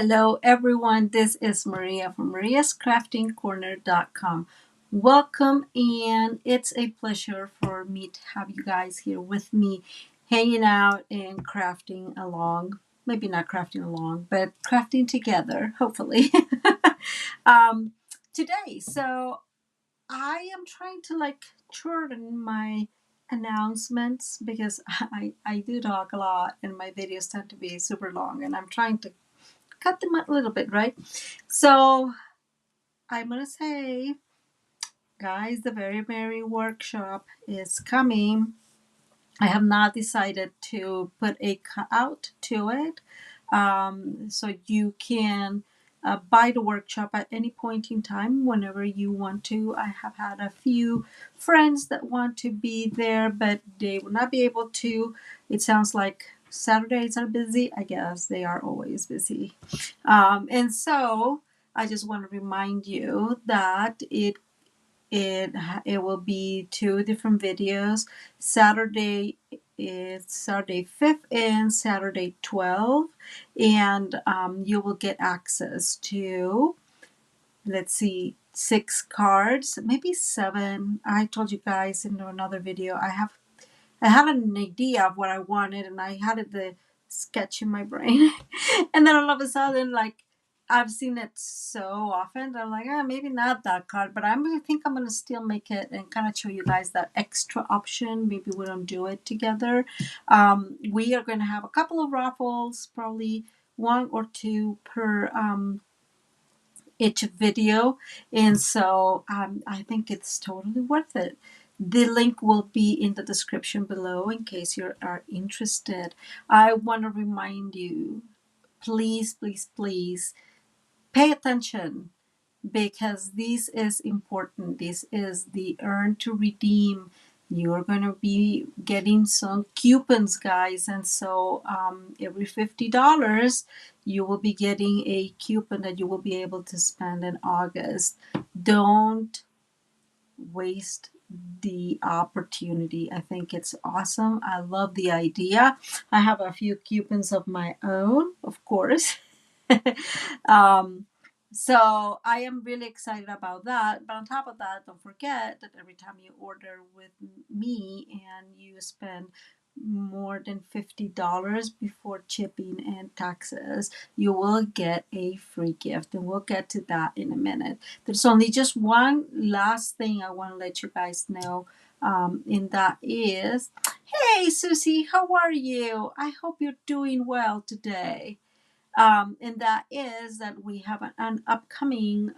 Hello everyone, this is Maria from mariascraftingcorner.com. Welcome, and it's a pleasure for me to have you guys here with me hanging out and crafting along. Maybe not crafting along, but crafting together, hopefully. um, Today, so I am trying to shorten my announcements because I do talk a lot and my videos tend to be super long, and I'm trying to cut them a little bit, right? So I'm gonna say, guys, the very merry workshop is coming. I have not decided to put a cutout to it, so you can buy the workshop at any point in time whenever you want to. I have had a few friends that want to be there, but they will not be able to. It sounds like Saturdays are busy. I guess they are always busy. And so I just want to remind you that it it will be two different videos. Saturday is Saturday 5th and Saturday 12th, and you will get access to, let's see, 6 cards, maybe 7. I told you guys in another video I had an idea of what I wanted, and I had the sketch in my brain. And then all of a sudden, I've seen it so often that I'm like, maybe not that card, but I think I'm gonna still make it and kind of show you guys that extra option. Maybe we don't do it together. We are gonna have a couple of raffles, probably 1 or 2 per each video, and so I think it's totally worth it. The link will be in the description below in case you are interested. I want to remind you, please, please, please pay attention, because this is important. This is the earn to redeem. You're going to be getting some coupons, guys, and so every $50 you will be getting a coupon that you will be able to spend in August. Don't waste the opportunity. I think it's awesome. I love the idea. I have a few coupons of my own, of course. um, so I am really excited about that. But on top of that, don't forget that every time you order with me and you spend more than $50 before shipping and taxes, you will get a free gift. And we'll get to that in a minute. There's only just one last thing I want to let you guys know. And that is, hey, Susie, how are you? I hope you're doing well today. And that is that we have an upcoming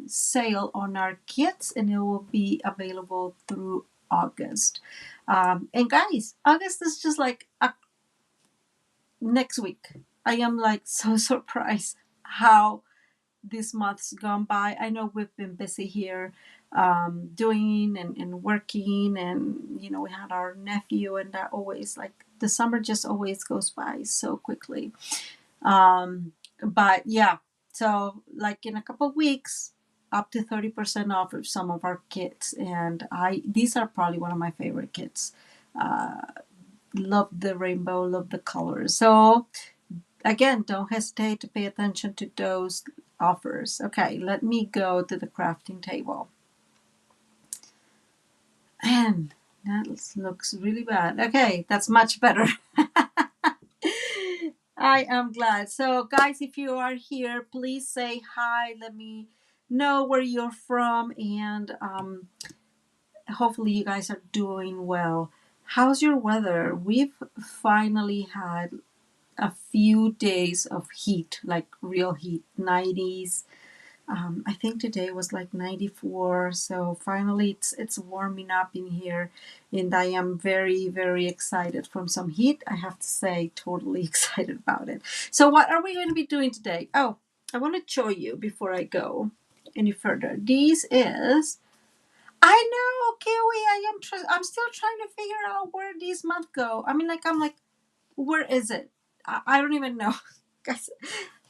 sale on our kits, and it will be available through August. And guys, August is just next week. I am so surprised how this month's gone by. I know we've been busy here doing and working, and we had our nephew, and that always, the summer just always goes by so quickly. But yeah, so in a couple of weeks, up to 30% off of some of our kits, and these are probably one of my favorite kits. Love the rainbow, love the colors. So again, don't hesitate to pay attention to those offers. Okay, let me go to the crafting table. And that looks really bad. Okay, that's much better. I am glad. So, guys, if you are here, please say hi. Let me know where you're from, and hopefully, you guys are doing well. How's your weather? We've finally had a few days of heat, like real heat, 90s. I think today was like 94, so finally it's warming up in here, and I am very, very excited from some heat. I have to say, totally excited about it. So what are we going to be doing today? Oh, I want to show you before I go any further. This is, I know, Kiwi, I'm still trying to figure out where this month go. I mean, I'm like, where is it? I don't even know. Guys,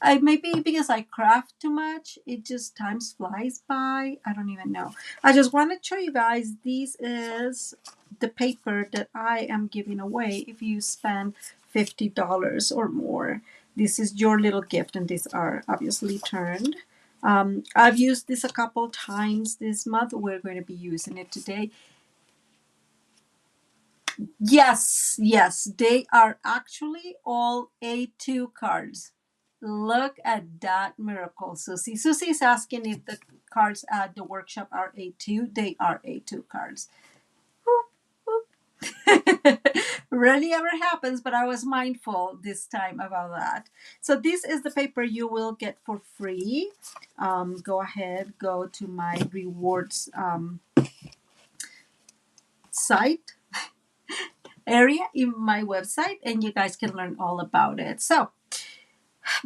I maybe because I craft too much, it just times flies by. I don't even know. I just want to show you guys, this is the paper that I am giving away if you spend $50 or more. This is your little gift, and these are obviously turned. I've used this a couple times this month. We're going to be using it today. Yes, yes, they are actually all A2 cards. Look at that miracle, Susie. Susie is asking if the cards at the workshop are A2. They are A2 cards. Rarely ever happens, but I was mindful this time about that. So this is the paper you will get for free. Go ahead, go to my rewards site area in my website, and you guys can learn all about it. So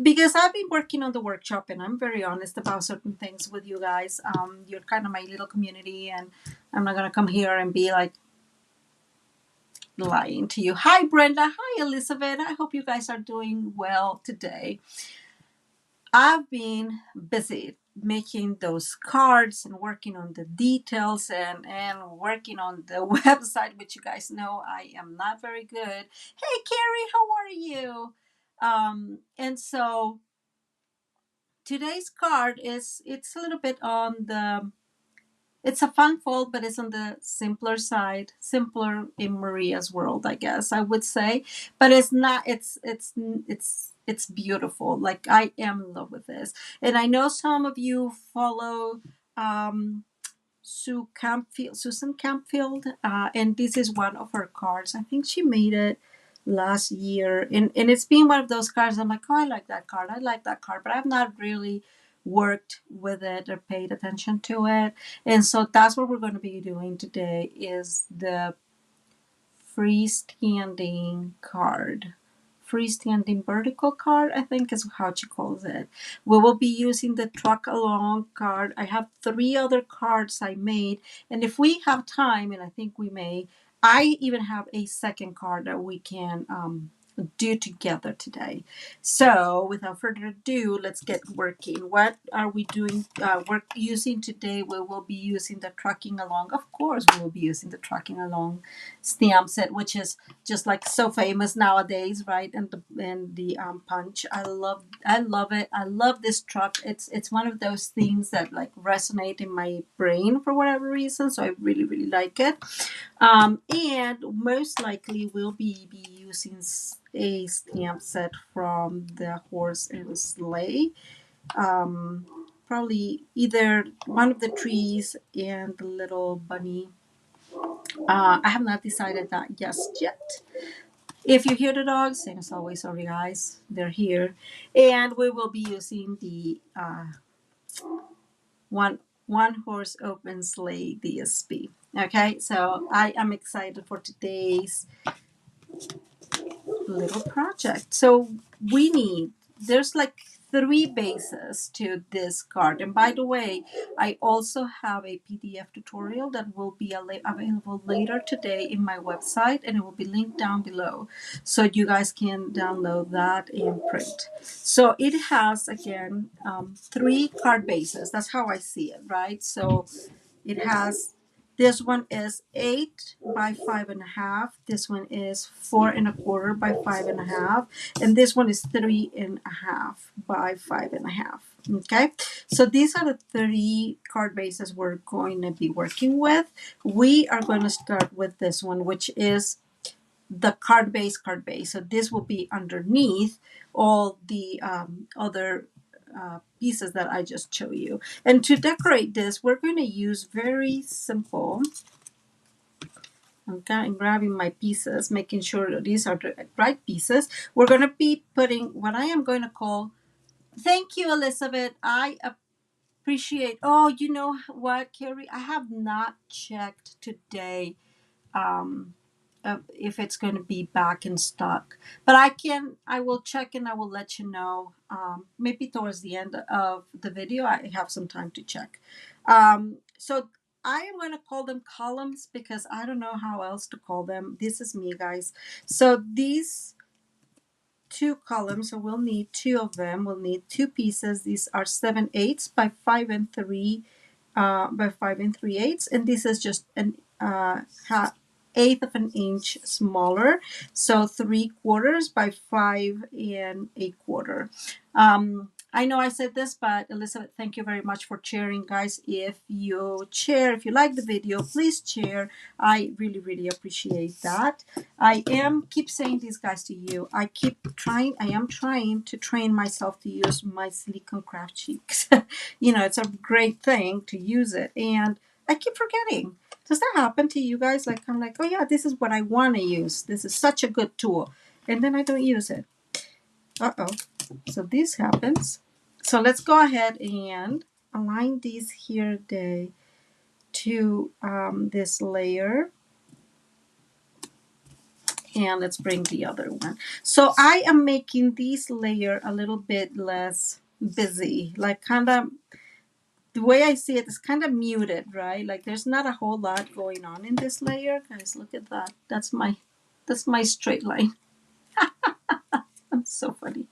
because I've been working on the workshop and I'm very honest about certain things with you guys, you're kind of my little community, and I'm not going to come here and be like lying to you. Hi, Brenda. Hi, Elizabeth. I hope you guys are doing well today. I've been busy making those cards and working on the details and working on the website, which you guys know I am not very good. Hey, Carrie, how are you? And so today's card it's a little bit on the it's a fun fold, but it's on the simpler side, simpler in Maria's world, I guess I would say. But it's not. It's beautiful. Like I am in love with this, and I know some of you follow um, Susan Campfield, and this is one of her cards. I think she made it last year, and it's been one of those cards. I'm like, oh, I like that card. I like that card, but I've not really worked with it or paid attention to it. And so that's what we're going to be doing today is the freestanding card. Freestanding vertical card, I think is how she calls it. We will be using the truck along card. I have 3 other cards I made, and if we have time, and I think we may, I even have a second card that we can do together today. So without further ado, let's get working. What are we doing? We're using today. We will be using the trucking along. Of course, we will be using the trucking along stamp set, which is just like so famous nowadays, right? And the punch. I love it. I love this truck. It's one of those things that like resonate in my brain for whatever reason. So I really really like it. And most likely we'll be using a stamp set from the horse and sleigh. Probably either one of the trees and the little bunny. I have not decided that just yet. If you hear the dogs, same as always, sorry guys, they're here. And we will be using the one horse open sleigh DSP. Okay, so I am excited for today's little project. So there's like 3 bases to this card. And by the way, I also have a PDF tutorial that will be available later today in my website, and it will be linked down below. So you guys can download that and print. So it has, again, 3 card bases. That's how I see it, right? So it has this one is 8 by 5.5. This one is 4.25 by 5.5, and this one is 3.5 by 5.5. Okay, so these are the 3 card bases we're going to be working with. We are going to start with this one, which is the card base. So this will be underneath all the other pieces that I just showed you. And to decorate this, we're going to use very simple. I'm grabbing my pieces, making sure that these are the right pieces. We're going to be putting what I am going to call, thank you, Elizabeth. I appreciate, oh, you know what, Carrie? I have not checked today if it's going to be back in stock, but I will check and I will let you know. Maybe towards the end of the video, I have some time to check. So I am going to call them columns because I don't know how else to call them. This is me, guys. So these 2 columns, so we'll need 2 of them. We'll need 2 pieces. These are 7/8 by 5 3/8, and this is just an 1/8 of an inch smaller. So 3/4 by 5 1/4. I know I said this, but Elizabeth, thank you very much for sharing, guys. If you share, if you like the video, please share. I really, really appreciate that. I am keep saying these guys to you. I am trying to train myself to use my silicone craft sheets. You know, it's a great thing to use it, and I keep forgetting. Does that happen to you guys? Like, I'm like, oh yeah, this is what I want to use. This is such a good tool, and then I don't use it. Uh-oh. So this happens. So let's go ahead and align these here to this layer. And let's bring the other one. So I am making this layer a little bit less busy. Like kind of, the way I see it is kind of muted, right? Like there's not a whole lot going on in this layer. Guys, look at that. That's my straight line. I'm so funny.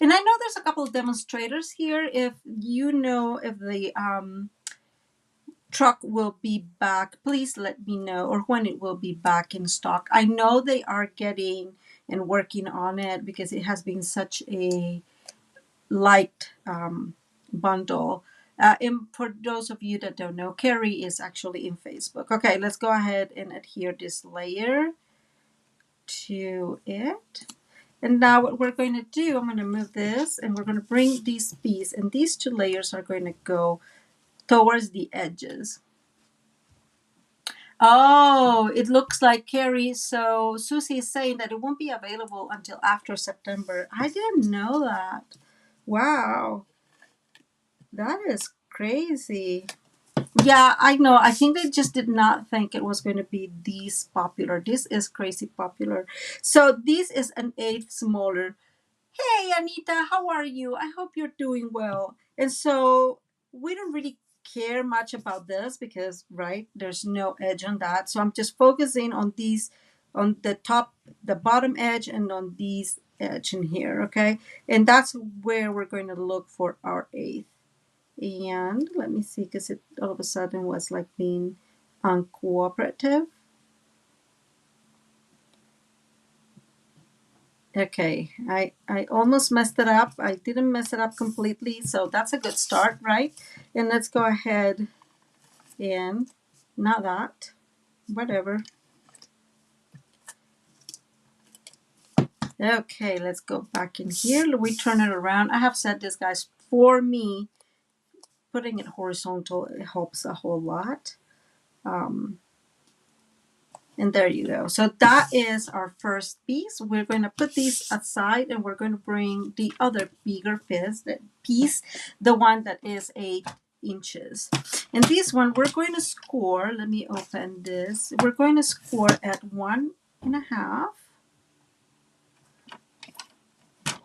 And I know there's a couple of demonstrators here. If you know if the truck will be back, please let me know, or when it will be back in stock. I know they are getting and working on it because it has been such a light bundle. And for those of you that don't know, Carrie is actually in Facebook. Okay, let's go ahead and adhere this layer to it. And now what we're going to do, I'm going to move this and we're going to bring these pieces, and these two layers are going to go towards the edges. Oh, it looks like Carrie. So Susie is saying that it won't be available until after September. I didn't know that. Wow. That is crazy. Yeah, I know. I think they just did not think it was going to be this popular. This is crazy popular. So this is an eighth smaller. Hey, Anita, how are you? I hope you're doing well. And so we don't really care much about this because, right, there's no edge on that. So I'm just focusing on these, on the top, the bottom edge, and on these edge in here, okay? And that's where we're going to look for our eighth. And let me see, because it all of a sudden was like being uncooperative. Okay, I almost messed it up. I didn't mess it up completely, so that's a good start, right? And let's go ahead and, not that, whatever. Okay, let's go back in here. We turn it around. I have said this, guys, for me, putting it horizontal, it helps a whole lot. And there you go. So that is our first piece. We're going to put these aside and we're going to bring the other bigger piece, the one that is 8 inches. And this one we're going to score. Let me open this. We're going to score at 1.5.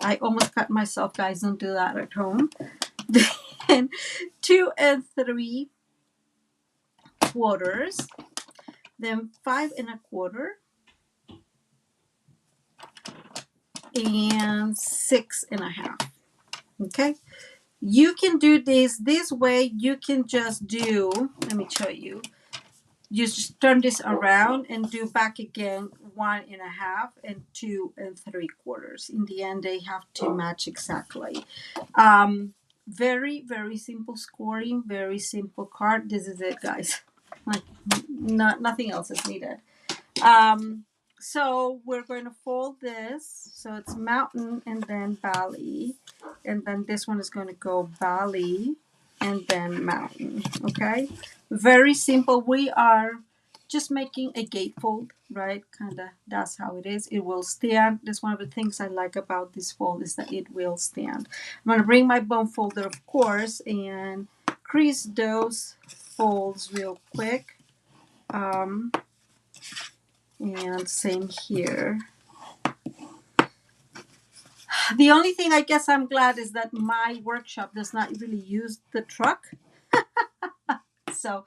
I almost cut myself, guys. Don't do that at home. Then 2 3/4. Then 5 1/4. And 6.5. Okay, you can do this way. You can just do, let me show you, you just turn this around and do back again 1.5 and 2 3/4. In the end, they have to match exactly. Very, very simple scoring, very simple card. This is it, guys. Like, nothing else is needed. So we're going to fold this. So it's mountain and then valley. And then this one is going to go valley and then mountain. Okay. Very simple. We are just making a gatefold, right? Kind of, that's how it is. It will stand. That's one of the things I like about this fold is that it will stand. I'm going to bring my bone folder, of course, and crease those folds real quick. And same here. The only thing I guess I'm glad is that my workshop does not really use the truck. So,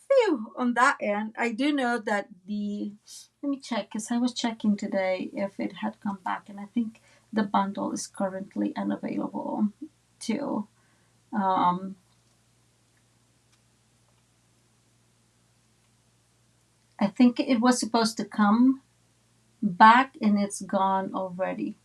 phew, on that end, I do know that let me check, because I was checking today if it had come back, and I think the bundle is currently unavailable too. I think it was supposed to come back and it's gone already.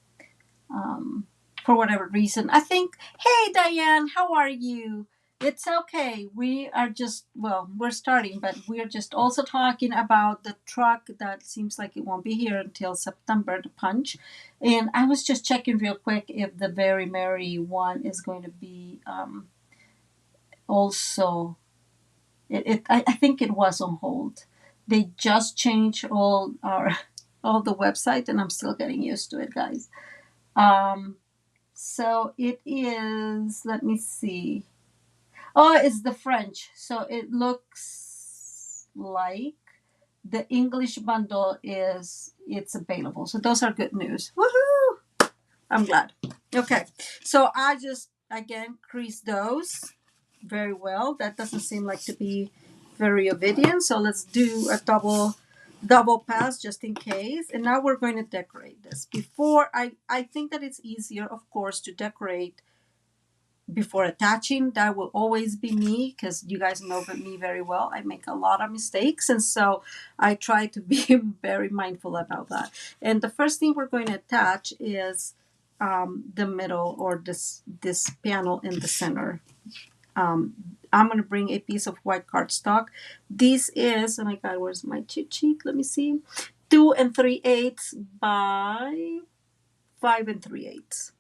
Um, for whatever reason. I think, hey, Diane, how are you? It's okay. We are just, well, we're starting, but we're just also talking about the truck that seems like it won't be here until September, the punch. And I was just checking real quick if the Very Merry one is going to be also, I think it was on hold. They just changed all our, all the website, and I'm still getting used to it, guys. Um, So it is, let me see. Oh, it's the French. So it looks like the English bundle it's available. So those are good news. Woohoo! I'm glad. Okay. So I just again crease those very well. That doesn't seem like to be very obedient. So let's do a double pass just in case. And now we're going to decorate this. Before I think that it's easier, of course, to decorate before attaching. That will always be me because you guys know me very well. I make a lot of mistakes, and so I try to be very mindful about that. And the first thing we're going to attach is the middle, or this panel in the center. I'm going to bring a piece of white cardstock. This is, oh my god, where's my cheat sheet? Let me see. 2 3/8 by 5 3/8,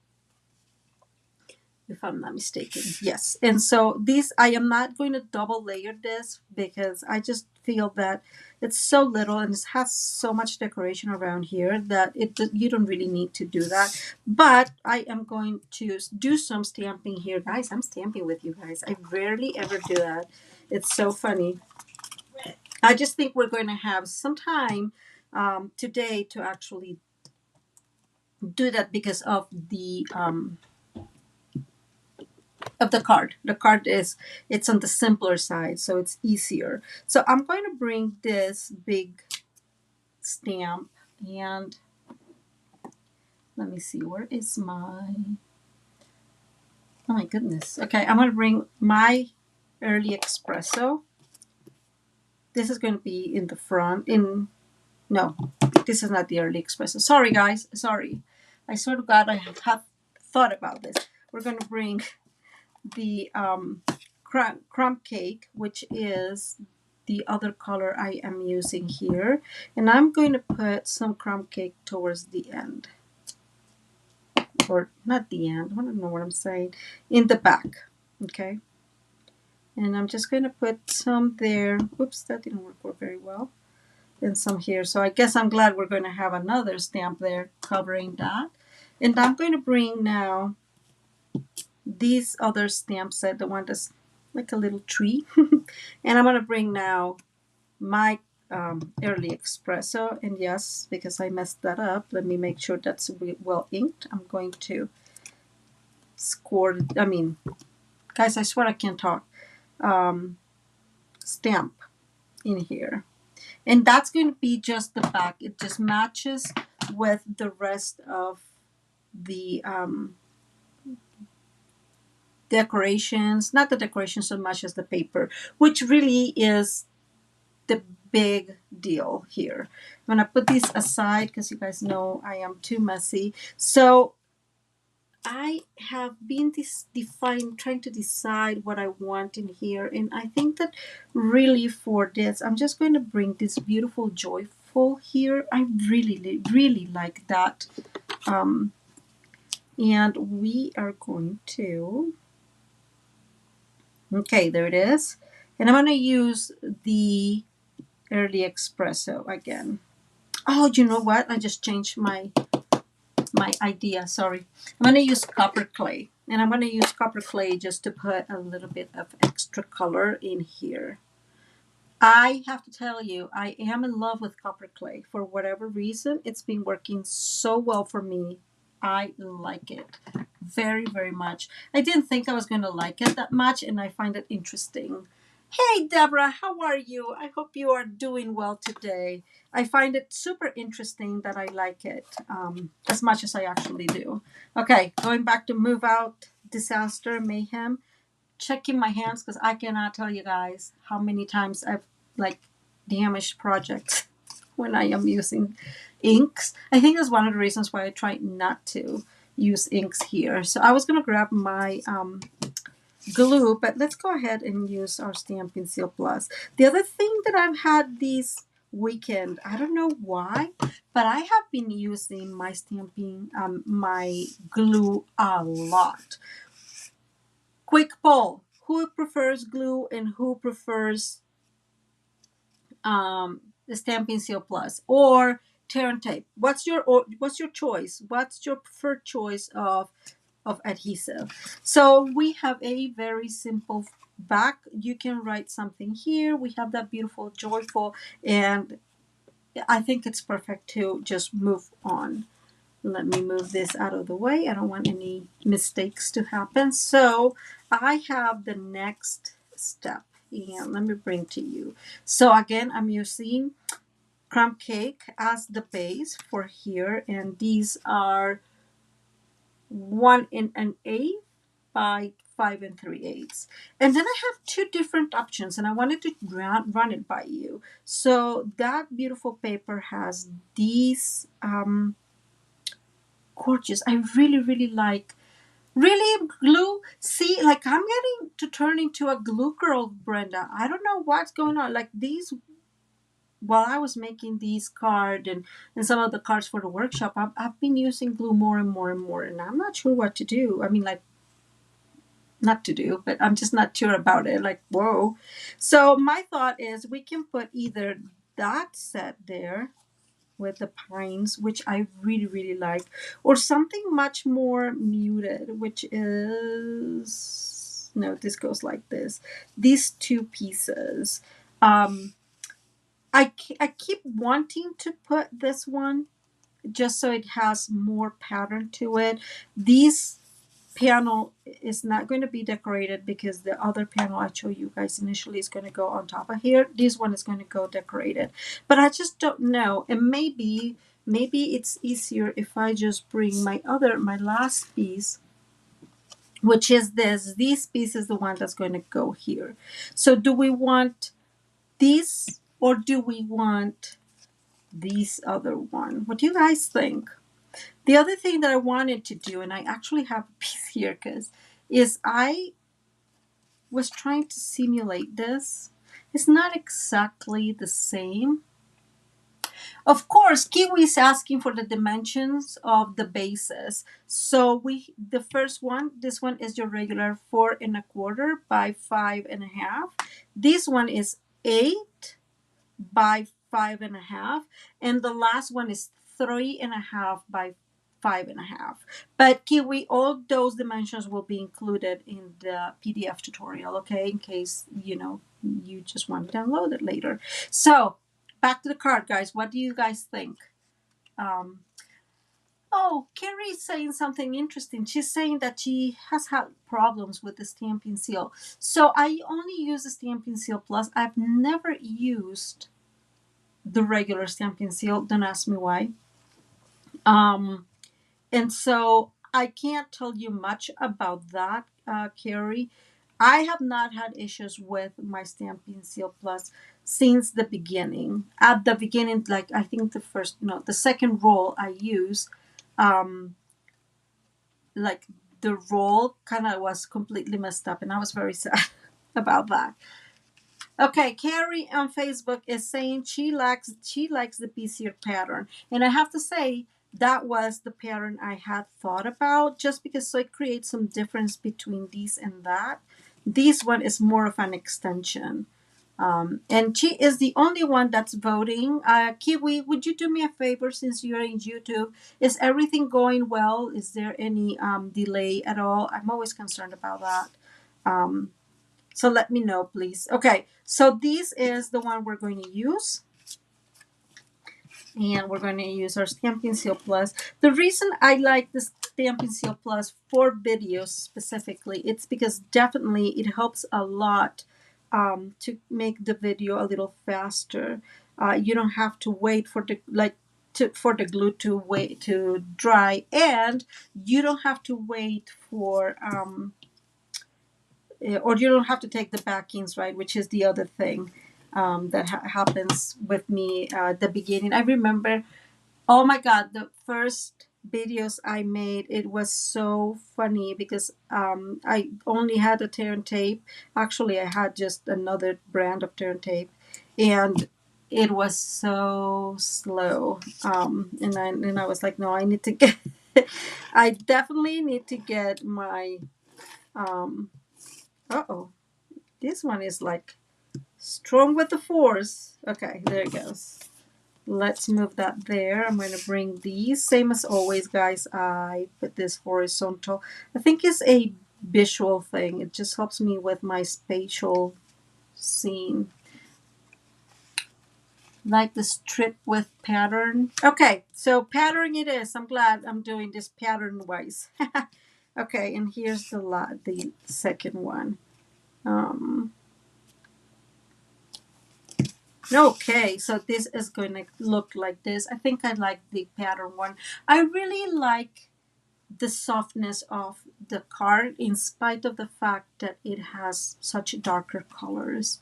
if I'm not mistaken. Yes. And so this, I am not going to double layer this because I just feel that it's so little and it has so much decoration around here that you don't really need to do that. But I am going to do some stamping here. Guys, I'm stamping with you guys. I rarely ever do that. It's so funny. I just think we're going to have some time today to actually do that because of the card. The card it's on the simpler side, so it's easier. So I'm going to bring this big stamp, and let me see, where is my, oh my goodness. Okay, I'm going to bring my early espresso. This is going to be in the front. No, this is not the early espresso. Sorry, guys. Sorry. I sort of got, I have thought about this. We're going to bring the crumb cake, which is the other color I am using here. And I'm going to put some crumb cake towards the end. Or not the end, I don't know what I'm saying. In the back, okay? And I'm just going to put some there. Oops, that didn't work very well. And some here. So I guess I'm glad we're going to have another stamp there covering that. And I'm going to bring now these other stamp set, the one that's like a little tree. And I'm going to bring now my early espresso. And yes, because I messed that up, let me make sure that's well inked. I'm going to score, guys, I swear I can't talk. Stamp in here. And that's going to be just the back. It just matches with the rest of the decorations, not the decorations so much as the paper, which really is the big deal here. I'm going to put these aside because you guys know I am too messy. So I have been trying to decide what I want in here. And I think that really for this, I'm just going to bring this beautiful joyful here. I really, really like that. And we are going to, okay, there it is. And I'm going to use the early espresso again. Oh, you know what? I just changed my idea. Sorry. I'm going to use copper clay. And I'm going to use copper clay just to put a little bit of extra color in here. I have to tell you, I am in love with copper clay. For whatever reason, it's been working so well for me. I like it very, very much. I didn't think I was going to like it that much, and I find it interesting. Hey, Deborah, how are you? I hope you are doing well today. I find it super interesting that I like it as much as I actually do. Okay, going back to move out, disaster, mayhem. Checking my hands because I cannot tell you guys how many times I've like damaged projects when I am using inks. I think that's one of the reasons why I try not to use inks here. So I was going to grab my glue, but let's go ahead and use our Stampin' Seal Plus. The other thing that I've had this weekend, I don't know why, but I have been using my my glue a lot. Quick poll: who prefers glue and who prefers the Stampin' Seal Plus or tear and tape? What's your choice? What's your preferred choice of adhesive? So we have a very simple back. You can write something here. We have that beautiful joyful, and I think it's perfect to just move on. Let me move this out of the way. I don't want any mistakes to happen. So I have the next step, and let me bring to you. So again, I'm using crumb cake as the base for here, and these are 1 1/8 by 5 3/8. And then I have two different options, and I wanted to run it by you. So that beautiful paper has these gorgeous. I really like. Really, glue? See, like I'm getting to turn into a glue girl, Brenda. I don't know what's going on. Like these, while I was making these card and some of the cards for the workshop, I've been using glue more and more and more, and I'm not sure what to do. I mean, like, not to do, but I'm just not sure about it. Like, whoa. So my thought is we can put either that set there with the pines, which I really like, or something much more muted, which is, no, this goes like this. These two pieces. I keep wanting to put this one just so it has more pattern to it. These panel is not going to be decorated because the other panel I showed you guys initially is going to go on top of here. This one is going to go decorated, but I just don't know. And maybe it's easier if I just bring my last piece, which is this. This piece is the one that's going to go here. So do we want this or do we want this other one? What do you guys think? The other thing that I wanted to do, and I actually have a piece here, is I was trying to simulate this. It's not exactly the same. Of course, Kiwi is asking for the dimensions of the bases. So the first one, this one is your regular 4 1/4 by 5 1/2. This one is 8 by 5 1/2, and the last one is 3 1/2 by 5 1/2. But Kiwi, all those dimensions will be included in the PDF tutorial, okay? In case you just want to download it later. So back to the card, guys. What do you guys think? Oh, Carrie is saying something interesting. She's saying that she has had problems with the Stampin' Seal. So I only use the Stampin' Seal Plus. I've never used the regular Stampin' Seal. Don't ask me why. And so I can't tell you much about that, Carrie. I have not had issues with my Stampin' Seal Plus since the beginning. At the beginning, like I think the second roll I use, like the roll kind of was completely messed up, and I was very sad about that. Okay, Carrie on Facebook is saying she likes the pieces pattern, and I have to say that was the pattern I had thought about, just because so it creates some difference between these and that. This one is more of an extension, and she is the only one that's voting. Kiwi, would you do me a favor since you're in YouTube? Is everything going well? Is there any delay at all? I'm always concerned about that. So let me know, please. Okay, so this is the one we're going to use. And we're going to use our Stampin' Seal Plus. The reason I like the Stampin' Seal Plus for videos specifically, it's because definitely it helps a lot to make the video a little faster. You don't have to wait for the glue to dry, and you don't have to wait for or you don't have to take the backings, right, which is the other thing. that happens with me at the beginning. I remember, oh my God, the first videos I made, it was so funny because I only had a tear and tape. Actually, I had just another brand of tear and tape, and it was so slow. And I was like, no, I need to get. I definitely need to get my. Um, oh, this one is like strong with the force. Okay, there it goes. Let's move that there. I'm going to bring these. Same as always, guys. I put this horizontal. I think it's a visual thing. It just helps me with my spatial scene. Like the strip with pattern. Okay, so pattern it is. I'm glad I'm doing this pattern wise. Okay, and here's the second one. Um, Okay, so this is going to look like this. I think I like the pattern one. I really like the softness of the card in spite of the fact that it has such darker colors.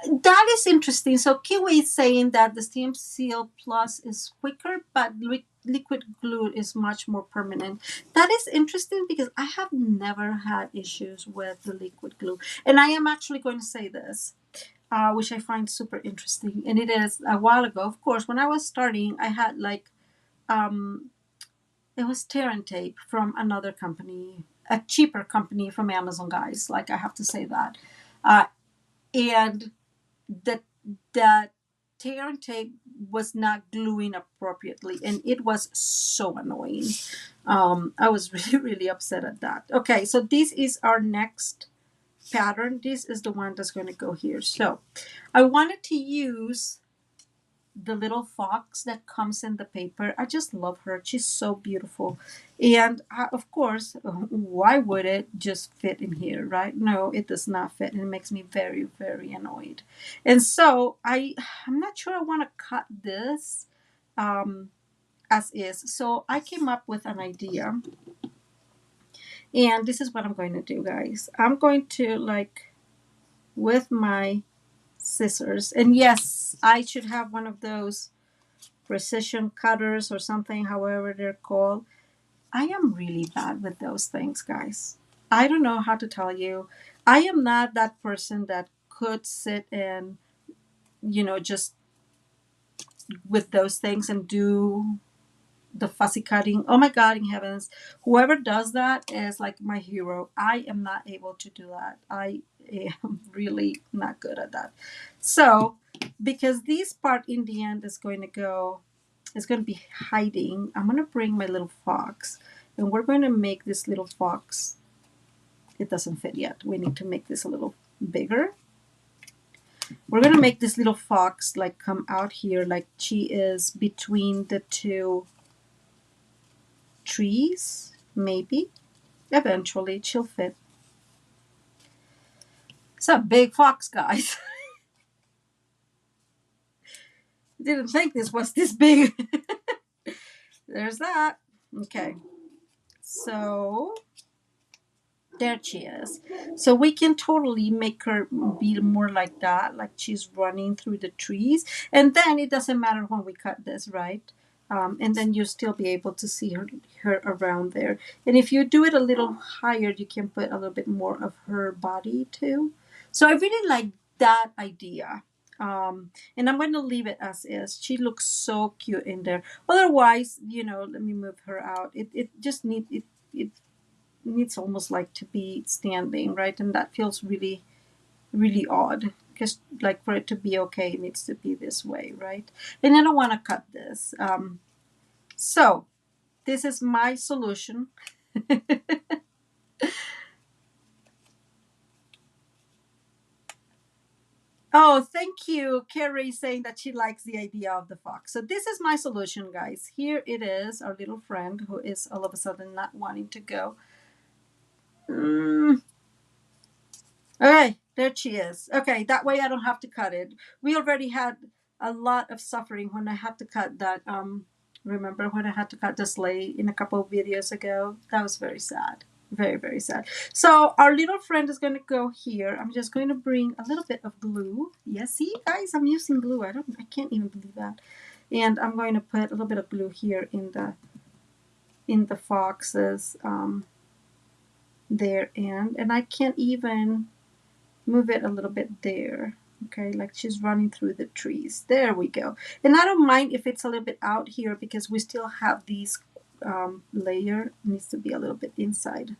That is interesting. So Kiwi is saying that the Steam Seal Plus is quicker, but liquid glue is much more permanent. That is interesting because I have never had issues with the liquid glue. And I am actually going to say this. Which I find super interesting. And it is a while ago, of course, when I was starting, I had um, it was tear and tape from another company, a cheaper company from Amazon, guys. Like, I have to say that. Uh, and that that tear and tape was not gluing appropriately, and it was so annoying. I was really, really upset at that. Okay, so this is our next pattern. This is the one that's going to go here. So I wanted to use the little fox that comes in the paper. I just love her. She's so beautiful. And of course, why would it just fit in here, right? No, it does not fit. And it makes me very, very annoyed. And so I'm not sure I want to cut this as is. So I came up with an idea. And this is what I'm going to do, guys. I'm going to with my scissors. And yes, I should have one of those precision cutters or something, however they're called. I am really bad with those things, guys. I don't know how to tell you. I am not that person that could sit and, just with those things and do the fussy cutting. Oh my God, in heavens. Whoever does that is like my hero. I am not able to do that. I am really not good at that. So, because this part in the end is going to go, it's going to be hiding, I'm going to bring my little fox and we're going to make this little fox. It doesn't fit yet. We need to make this a little bigger. We're going to make this little fox come out here like she is between the two trees, maybe. Eventually, she'll fit. It's a big fox, guys. Didn't think this was this big. There's that. Okay. So, there she is. So we can totally make her be more like that, like she's running through the trees. And then it doesn't matter when we cut this, right? And then you'll still be able to see her around there. And if you do it a little higher, you can put a little bit more of her body too. So I really like that idea. And I'm going to leave it as is. She looks so cute in there. Otherwise, let me move her out. It just it needs almost like to be standing, right? And that feels really, really odd because like for it to be okay, it needs to be this way, right? And I don't want to cut this. So this is my solution. Oh, thank you. Carrie saying that she likes the idea of the fox. So this is my solution, guys. Here it is, our little friend who is all of a sudden not wanting to go. Okay, there she is. Okay, that way I don't have to cut it. We already had a lot of suffering when I had to cut that. Remember when I had to cut the sleigh in a couple of videos ago? That was very sad. Very, very sad. So our little friend is going to go here. I'm just going to bring a little bit of glue. Yes, see, guys, I'm using glue. I can't even believe that. And I'm going to put a little bit of glue here in the foxes their end, and I can't even move it a little bit there. Okay, like she's running through the trees. There we go. And I don't mind if it's a little bit out here because we still have these layer. Needs to be a little bit inside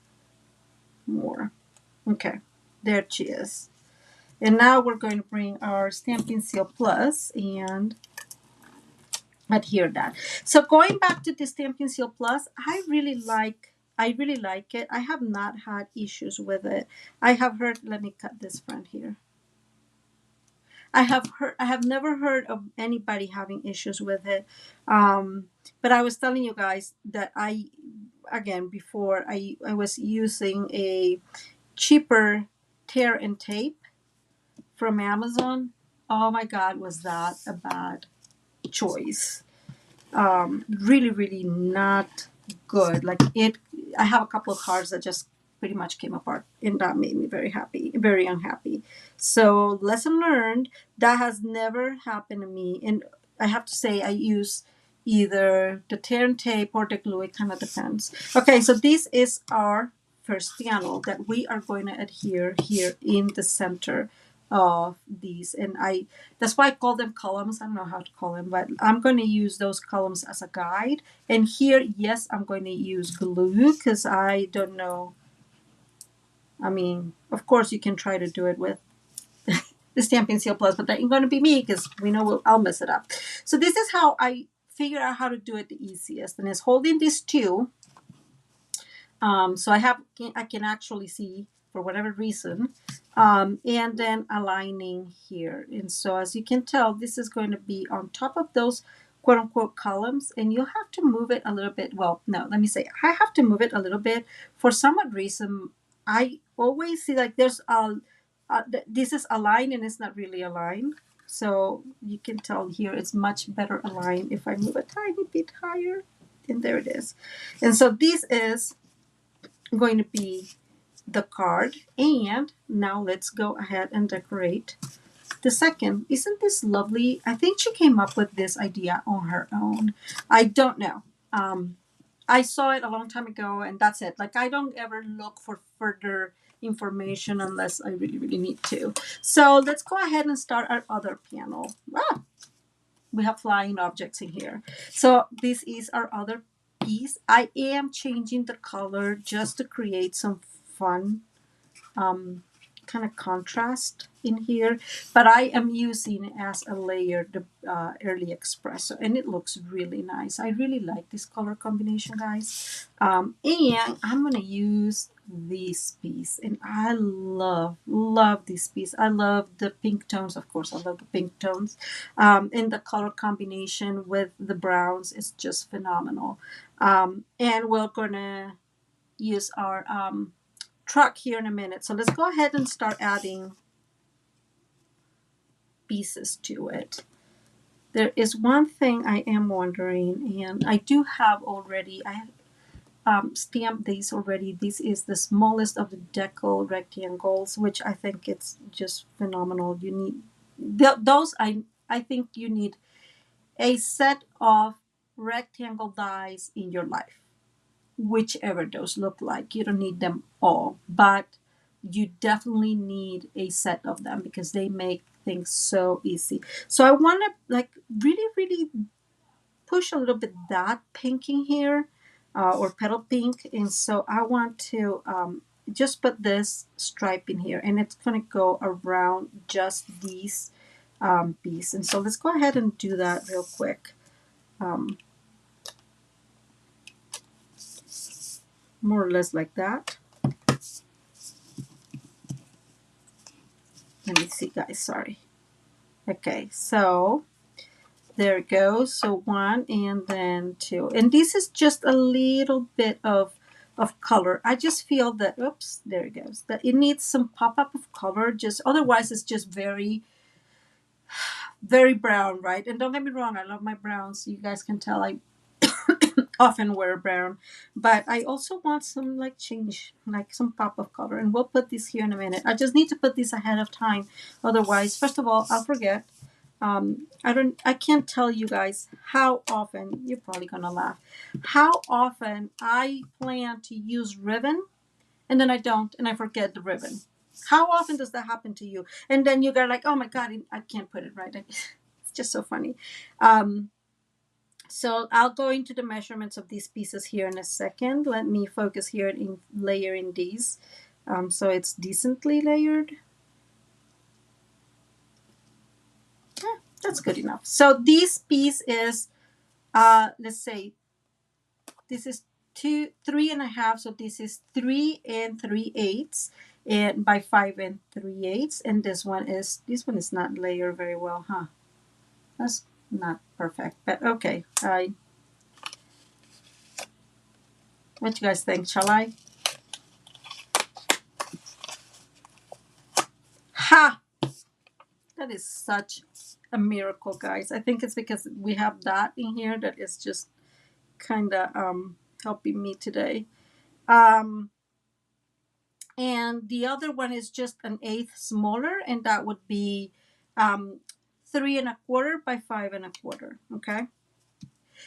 more. Okay, there she is. And now we're going to bring our Stampin' Seal Plus and adhere that. So going back to the Stampin' Seal Plus, I really like it. I have not had issues with it. I have heard, let me cut this front here. I have never heard of anybody having issues with it. But I was telling you guys that again, before I was using a cheaper tear and tape from Amazon. Oh my God, was that a bad choice? Really, really not good. Like I have a couple of cards that just pretty much came apart, and that made me very happy, very unhappy. So lesson learned. That has never happened to me, and I have to say I use either the tear and tape or the glue. It kind of depends. Okay, so this is our first panel that we are going to adhere here in the center of these, and that's why I call them columns. I don't know how to call them, but I'm going to use those columns as a guide. And here, yes, I'm going to use glue because I don't know. I mean, of course, you can try to do it with the Stampin' Seal Plus, but that ain't going to be me because we know I'll mess it up. So this is how I figure out how to do it the easiest. And it's holding these two. So I can actually see for whatever reason, and then aligning here. And so as you can tell, this is going to be on top of those quote unquote columns, and you'll have to move it a little bit. Well, no, let me say I have to move it a little bit. For some odd reason, I always see like there's this is aligned and it's not really aligned. So you can tell here it's much better aligned if I move a tiny bit higher. And there it is. And so this is going to be the card. And now let's go ahead and decorate the second. Isn't this lovely? I think she came up with this idea on her own. I don't know. I saw it a long time ago and that's it. Like I don't ever look for further information unless I really, really need to. So let's go ahead and start our other panel. We have flying objects in here. So this is our other piece. I am changing the color just to create some fun kind of contrast in here, but I am using as a layer the early espresso, and it looks really nice. I really like this color combination, guys. And I'm gonna use this piece, and I love this piece. I love the pink tones, of course. I love the pink tones, and the color combination with the browns is just phenomenal. And we're gonna use our truck here in a minute. So let's go ahead and start adding pieces to it. There is one thing I am wondering, and I do have already, I stamped these already. This is the smallest of the decal rectangles, which I think it's just phenomenal. You need those. I think you need a set of rectangle dies in your life, whichever those look like. You don't need them all, but you definitely need a set of them because they make things so easy. So I want to like really, really push a little bit that pink in here, or petal pink. And so I want to just put this stripe in here, and it's going to go around just these pieces. And so let's go ahead and do that real quick. More or less like that. Let me see, guys. Sorry. Okay, so there it goes. So one and then two. And this is just a little bit of color. I just feel that, oops, there it goes. That it needs some pop-up of color. Just otherwise it's just very, very brown, right? And don't get me wrong, I love my browns. You guys can tell often wear brown, but I also want some like change, like some pop of color, and we'll put this here in a minute. I just need to put this ahead of time, otherwise, first of all, I'll forget. I can't tell you guys how often, you're probably gonna laugh, how often I plan to use ribbon and then I don't, and I forget the ribbon. How often does that happen to you? And then you go like, oh my God, I can't put it right. It's just so funny. So I'll go into the measurements of these pieces here in a second. Let me focus here in layering these. So it's decently layered. Yeah, that's good enough. So this piece is, let's say, this is 3.5. So this is 3 3/8 and by 5 3/8. And this one is not layered very well, huh? That's not perfect, but okay. What you guys think? Shall I? Ha! That is such a miracle, guys. I think it's because we have that in here that is just kind of helping me today. And the other one is just 1/8 smaller, and that would be 3 1/4 by 5 1/4. Okay.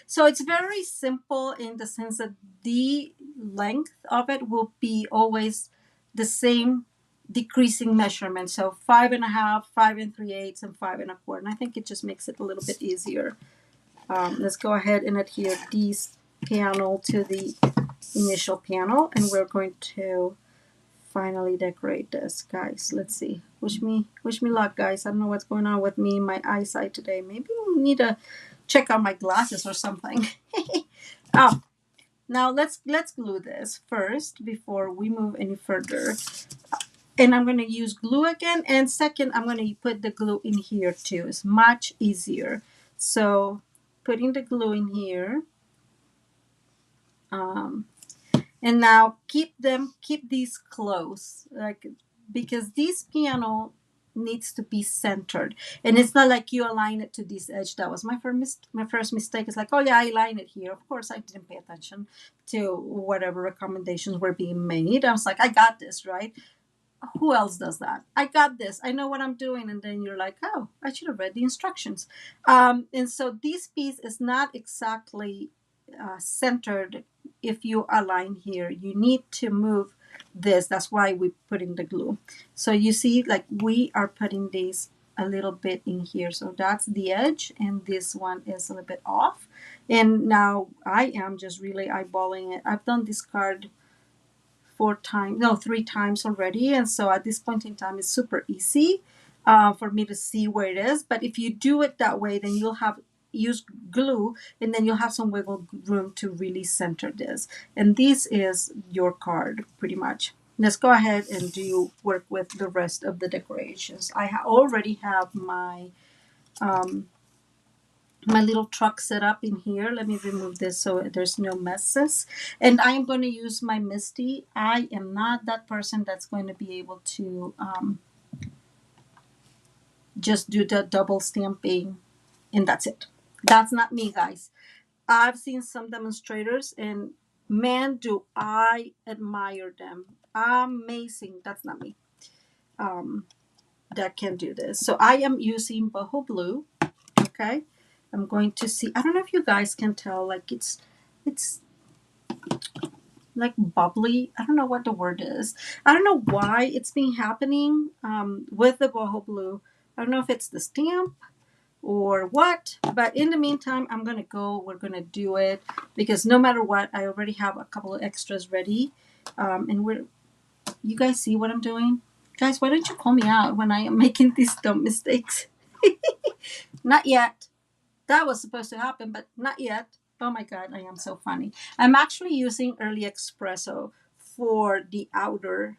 So it's very simple in the sense that the length of it will be always the same decreasing measurement. So 5.5, 5 3/8, and 5 1/4. And I think it just makes it a little bit easier. Let's go ahead and adhere this panel to the initial panel, and we're going to finally decorate this, guys. Let's see. Wish me luck, guys. I don't know what's going on with me, my eyesight today. Maybe I need to check out my glasses or something. Oh, now let's glue this first before we move any further. And I'm going to use glue again. And second, I'm going to put the glue in here too. It's much easier. So putting the glue in here. And now keep these close, like, because this piano needs to be centered, and it's not like you align it to this edge. That was my first mistake. It's like, oh yeah, I align it here. Of course, I didn't pay attention to whatever recommendations were being made. I was like, I got this, right? Who else does that? I got this. I know what I'm doing. And then you're like, oh, I should have read the instructions. And so this piece is not exactly centered. If you align here, you need to move this. That's why we're putting the glue. So you see, like, we are putting this a little bit in here. So that's the edge, and this one is a little bit off. And now I am just really eyeballing it. I've done this card 3 times already, and so at this point in time it's super easy for me to see where it is. But if you do it that way, then you'll have use glue, and then you'll have some wiggle room to really center this. And this is your card pretty much. Let's go ahead and work with the rest of the decorations. I already have my my little truck set up in here. Let me remove this so there's no messes. And I'm going to use my Misty. I am not that person that's going to be able to just do the double stamping and that's it. That's not me, guys. I've seen some demonstrators, and man, do I admire them. Amazing. That's not me. That can do this. So I am using boho blue. Okay. I'm going to see. I don't know if you guys can tell. Like it's like bubbly. I don't know what the word is. I don't know why it's been happening with the boho blue. I don't know if it's the stamp or what, but in the meantime, we're gonna do it, because no matter what, I already have a couple of extras ready. And you guys see what I'm doing? Guys, why don't you call me out when I am making these dumb mistakes? Not yet. That was supposed to happen, but not yet. Oh my God, I am so funny. I'm actually using Early Espresso for the outer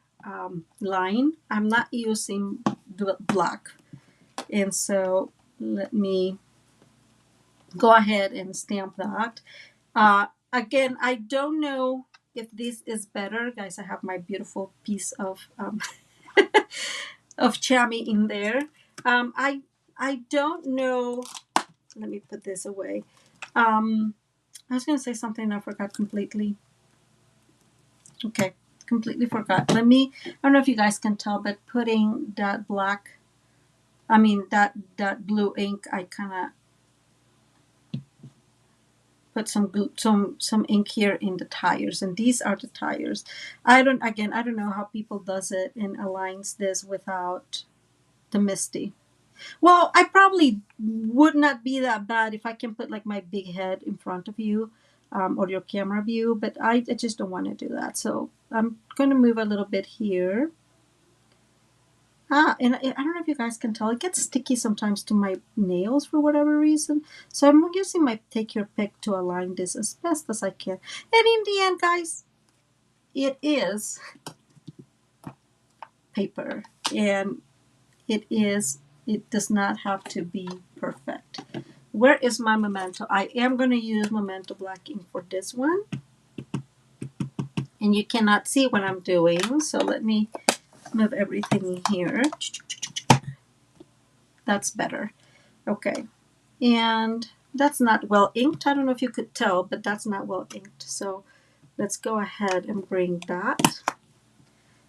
line. I'm not using the black. And so let me go ahead and stamp that. Again, I don't know if this is better. Guys, I have my beautiful piece of of chamois in there. I don't know. Let me put this away. I was going to say something I forgot completely. Okay, completely forgot. Let me, I don't know if you guys can tell, but putting that black, I mean, that blue ink, I kind of put some ink here in the tires, and these are the tires. I don't, again, I don't know how people does it and aligns this without the Misty. Well, I probably would not be that bad if I can put like my big head in front of you, or your camera view, but I just don't want to do that. So I'm going to move a little bit here. And I don't know if you guys can tell, it gets sticky sometimes to my nails for whatever reason. So I'm using my Take Your Pick to align this as best as I can. And in the end, guys, it is paper. And it does not have to be perfect. Where is my Memento? I am going to use Memento Black ink for this one. And you cannot see what I'm doing. So let me move everything in here. That's better. Okay. And that's not well inked. I don't know if you could tell, but that's not well inked. So let's go ahead and bring that.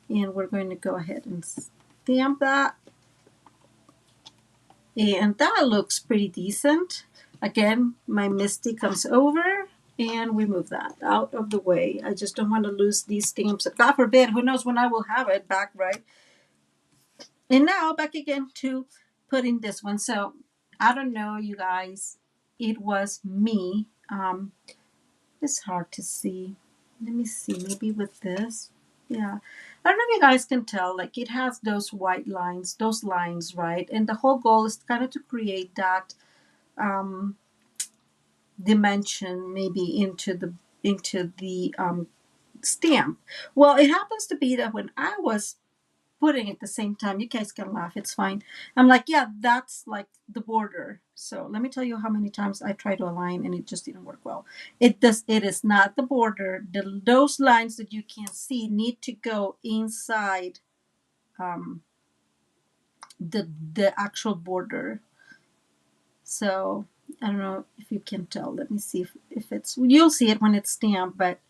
And we're going to go ahead and stamp that. And that looks pretty decent. Again, my Misty comes over and we move that out of the way. I just don't want to lose these stamps. God forbid, who knows when I will have it back, right? And now back again to putting this one. So I don't know, you guys. It was me. It's hard to see. Let me see. Maybe with this. Yeah. I don't know if you guys can tell. Like it has those white lines, those lines, right? And the whole goal is kind of to create that dimension maybe into the stamp. Well, it happens to be that when I was putting it at the same time, you guys can laugh, it's fine. I'm like, yeah, that's like the border. So let me tell you how many times I tried to align and it just didn't work well. It is not the border. Those lines that you can see need to go inside um, the actual border. So I don't know if you can tell. Let me see if it's, you'll see it when it's stamped, but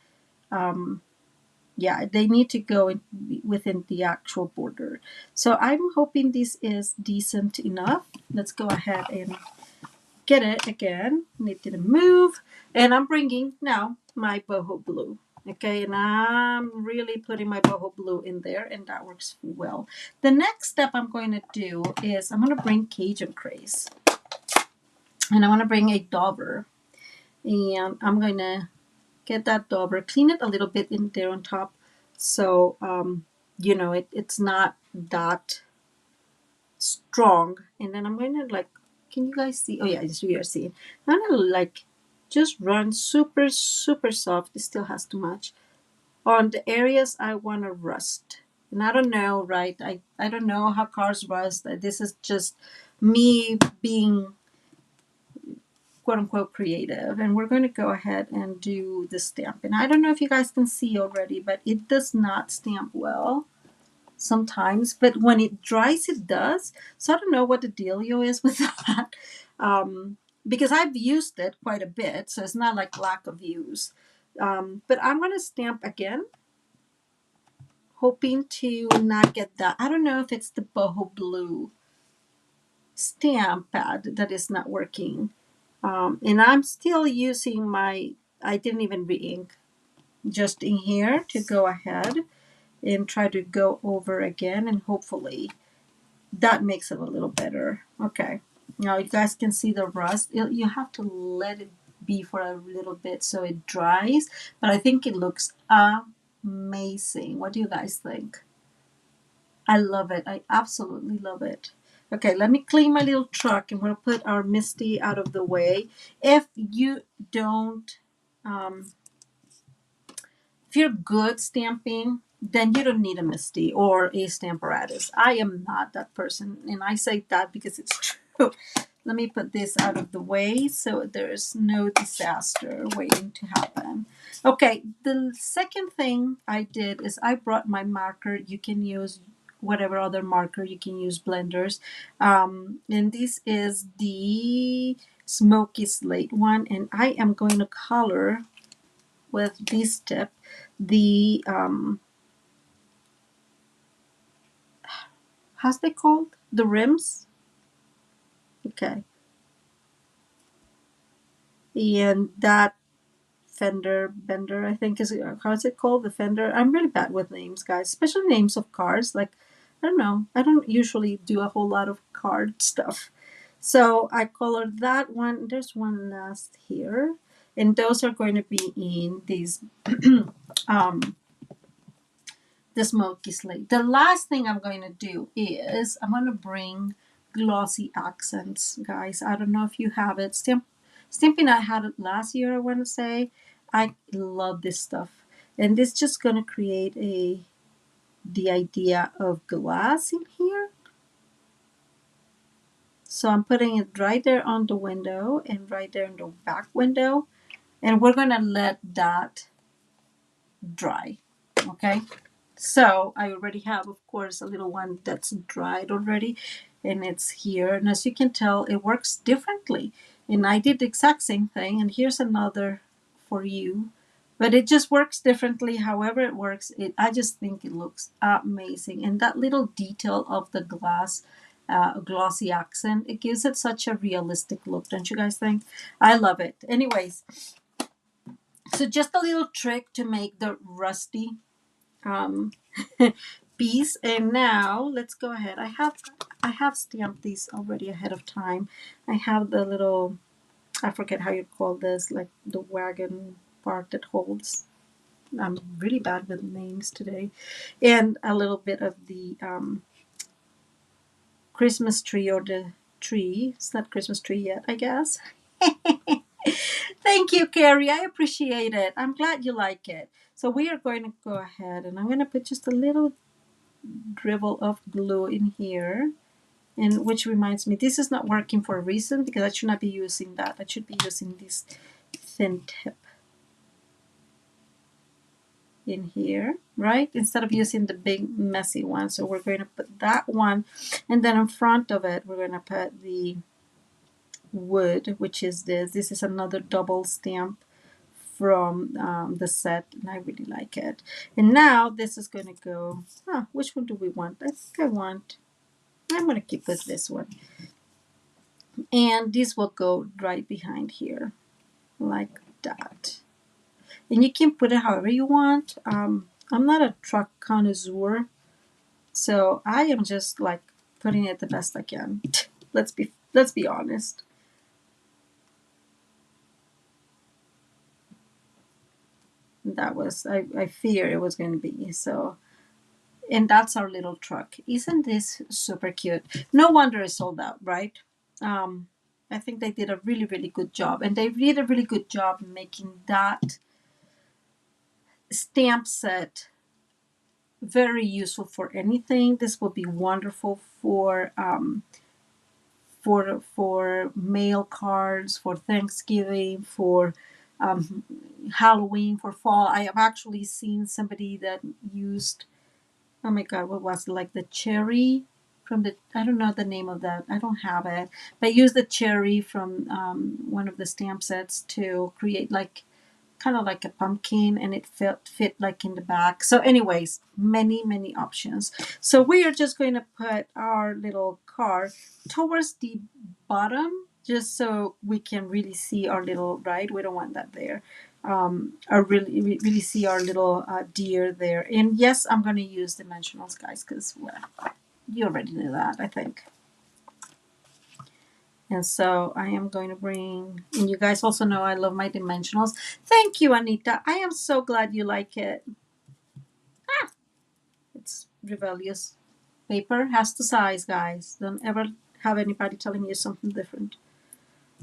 yeah, they need to go within the actual border. So I'm hoping this is decent enough. Let's go ahead and get it again. Need to move. And I'm bringing now my boho blue. Okay, and I'm really putting my boho blue in there, and that works well. The next step I'm going to do is I'm going to bring Cajun Craze. And I want to bring a dauber. And I'm going to get that dauber, clean it a little bit in there on top. So, you know, it's not that strong. And then I'm going to like, can you guys see? Oh yeah, you are seeing. I'm going to like just run super, super soft. It still has too much on the areas I want to rust. And I don't know, right? I don't know how cars rust. This is just me being quote unquote creative, and we're going to go ahead and do the stamp. And I don't know if you guys can see already, but it does not stamp well sometimes, but when it dries it does. So I don't know what the dealio is with that, because I've used it quite a bit, so it's not like lack of use. But I'm going to stamp again, hoping to not get that. I don't know if it's the boho blue stamp pad that is not working. And I'm still using I didn't even re-ink, just in here to go ahead and try to go over again, and hopefully that makes it a little better. Okay, now you guys can see the rust. You have to let it be for a little bit so it dries, but I think it looks amazing. What do you guys think? I love it. I absolutely love it. Okay, let me clean my little truck and we'll put our Misty out of the way. If you don't, if you're good stamping, then you don't need a Misty or a Stamparatus. I am not that person, and I say that because it's true. Let me put this out of the way so there's no disaster waiting to happen. Okay, the second thing I did is I brought my marker. You can use whatever other marker. You can use blenders. And this is the smoky slate one, and I am going to color with this tip the how's they called, the rims. Okay, and that fender bender, I think, is how's it called, the fender. I'm really bad with names, guys, especially names of cars. Like, I don't know, I don't usually do a whole lot of card stuff. So I colored that one. There's one last here, and those are going to be in these um the smoky slate. The last thing I'm going to do is I'm going to bring glossy accents, guys. I don't know if you have it. Stampin' I had it last year, I want to say. I love this stuff. And this just going to create the idea of glass in here. So I'm putting it right there on the window and right there in the back window. And we're going to let that dry. Okay. So I already have, of course, a little one that's dried already, and it's here. And as you can tell, it works differently. And I did the exact same thing. And here's another for you. But it just works differently. However it works, I just think it looks amazing. And that little detail of the glass, glossy accent, it gives it such a realistic look. Don't you guys think? I love it. Anyways, so just a little trick to make the rusty um, piece. And now let's go ahead. I have stamped these already ahead of time. I have the little, I forget how you call this, like the wagon part that holds. I'm really bad with names today. And a little bit of the Christmas tree, or the tree. It's not Christmas tree yet, I guess. Thank you, Carrie. I appreciate it. I'm glad you like it. So we are going to go ahead, and I'm going to put just a little dribble of glue in here, and which reminds me, this is not working for a reason, because I should not be using that. I should be using this thin tip in here, right, instead of using the big messy one. So we're going to put that one, and then in front of it we're going to put the wood, which is this is another double stamp from the set, and I really like it. And now this is going to go, which one do we want? I think I'm going to keep with this one. And this will go right behind here, like that. And you can put it however you want. I'm not a truck connoisseur, so I am just like putting it the best I can. let's be honest. That was, I fear it was going to be so. And that's our little truck. Isn't this super cute? No wonder it sold out, right? Um, I think they did a really, really good job. And they did a really good job making that stamp set very useful for anything. This will be wonderful for mail cards, for Thanksgiving, for um, Halloween, for fall. I have actually seen somebody that used, oh my God, what was it? Like the cherry from the, I don't know the name of that. I don't have it. But use the cherry from one of the stamp sets to create like kind of like a pumpkin, and it fit like in the back. So anyways, many options. So we are just going to put our little card towards the bottom, just so we can really see our little, right, we don't want that there, or really see our little deer there. And yes, I'm going to use dimensionals, guys, because, well, you already knew that, I think. And so I am going to bring, and you guys also know I love my dimensionals. Thank you, Anita. I am so glad you like it. It's rebellious. Paper has to size, guys. Don't ever have anybody telling you something different.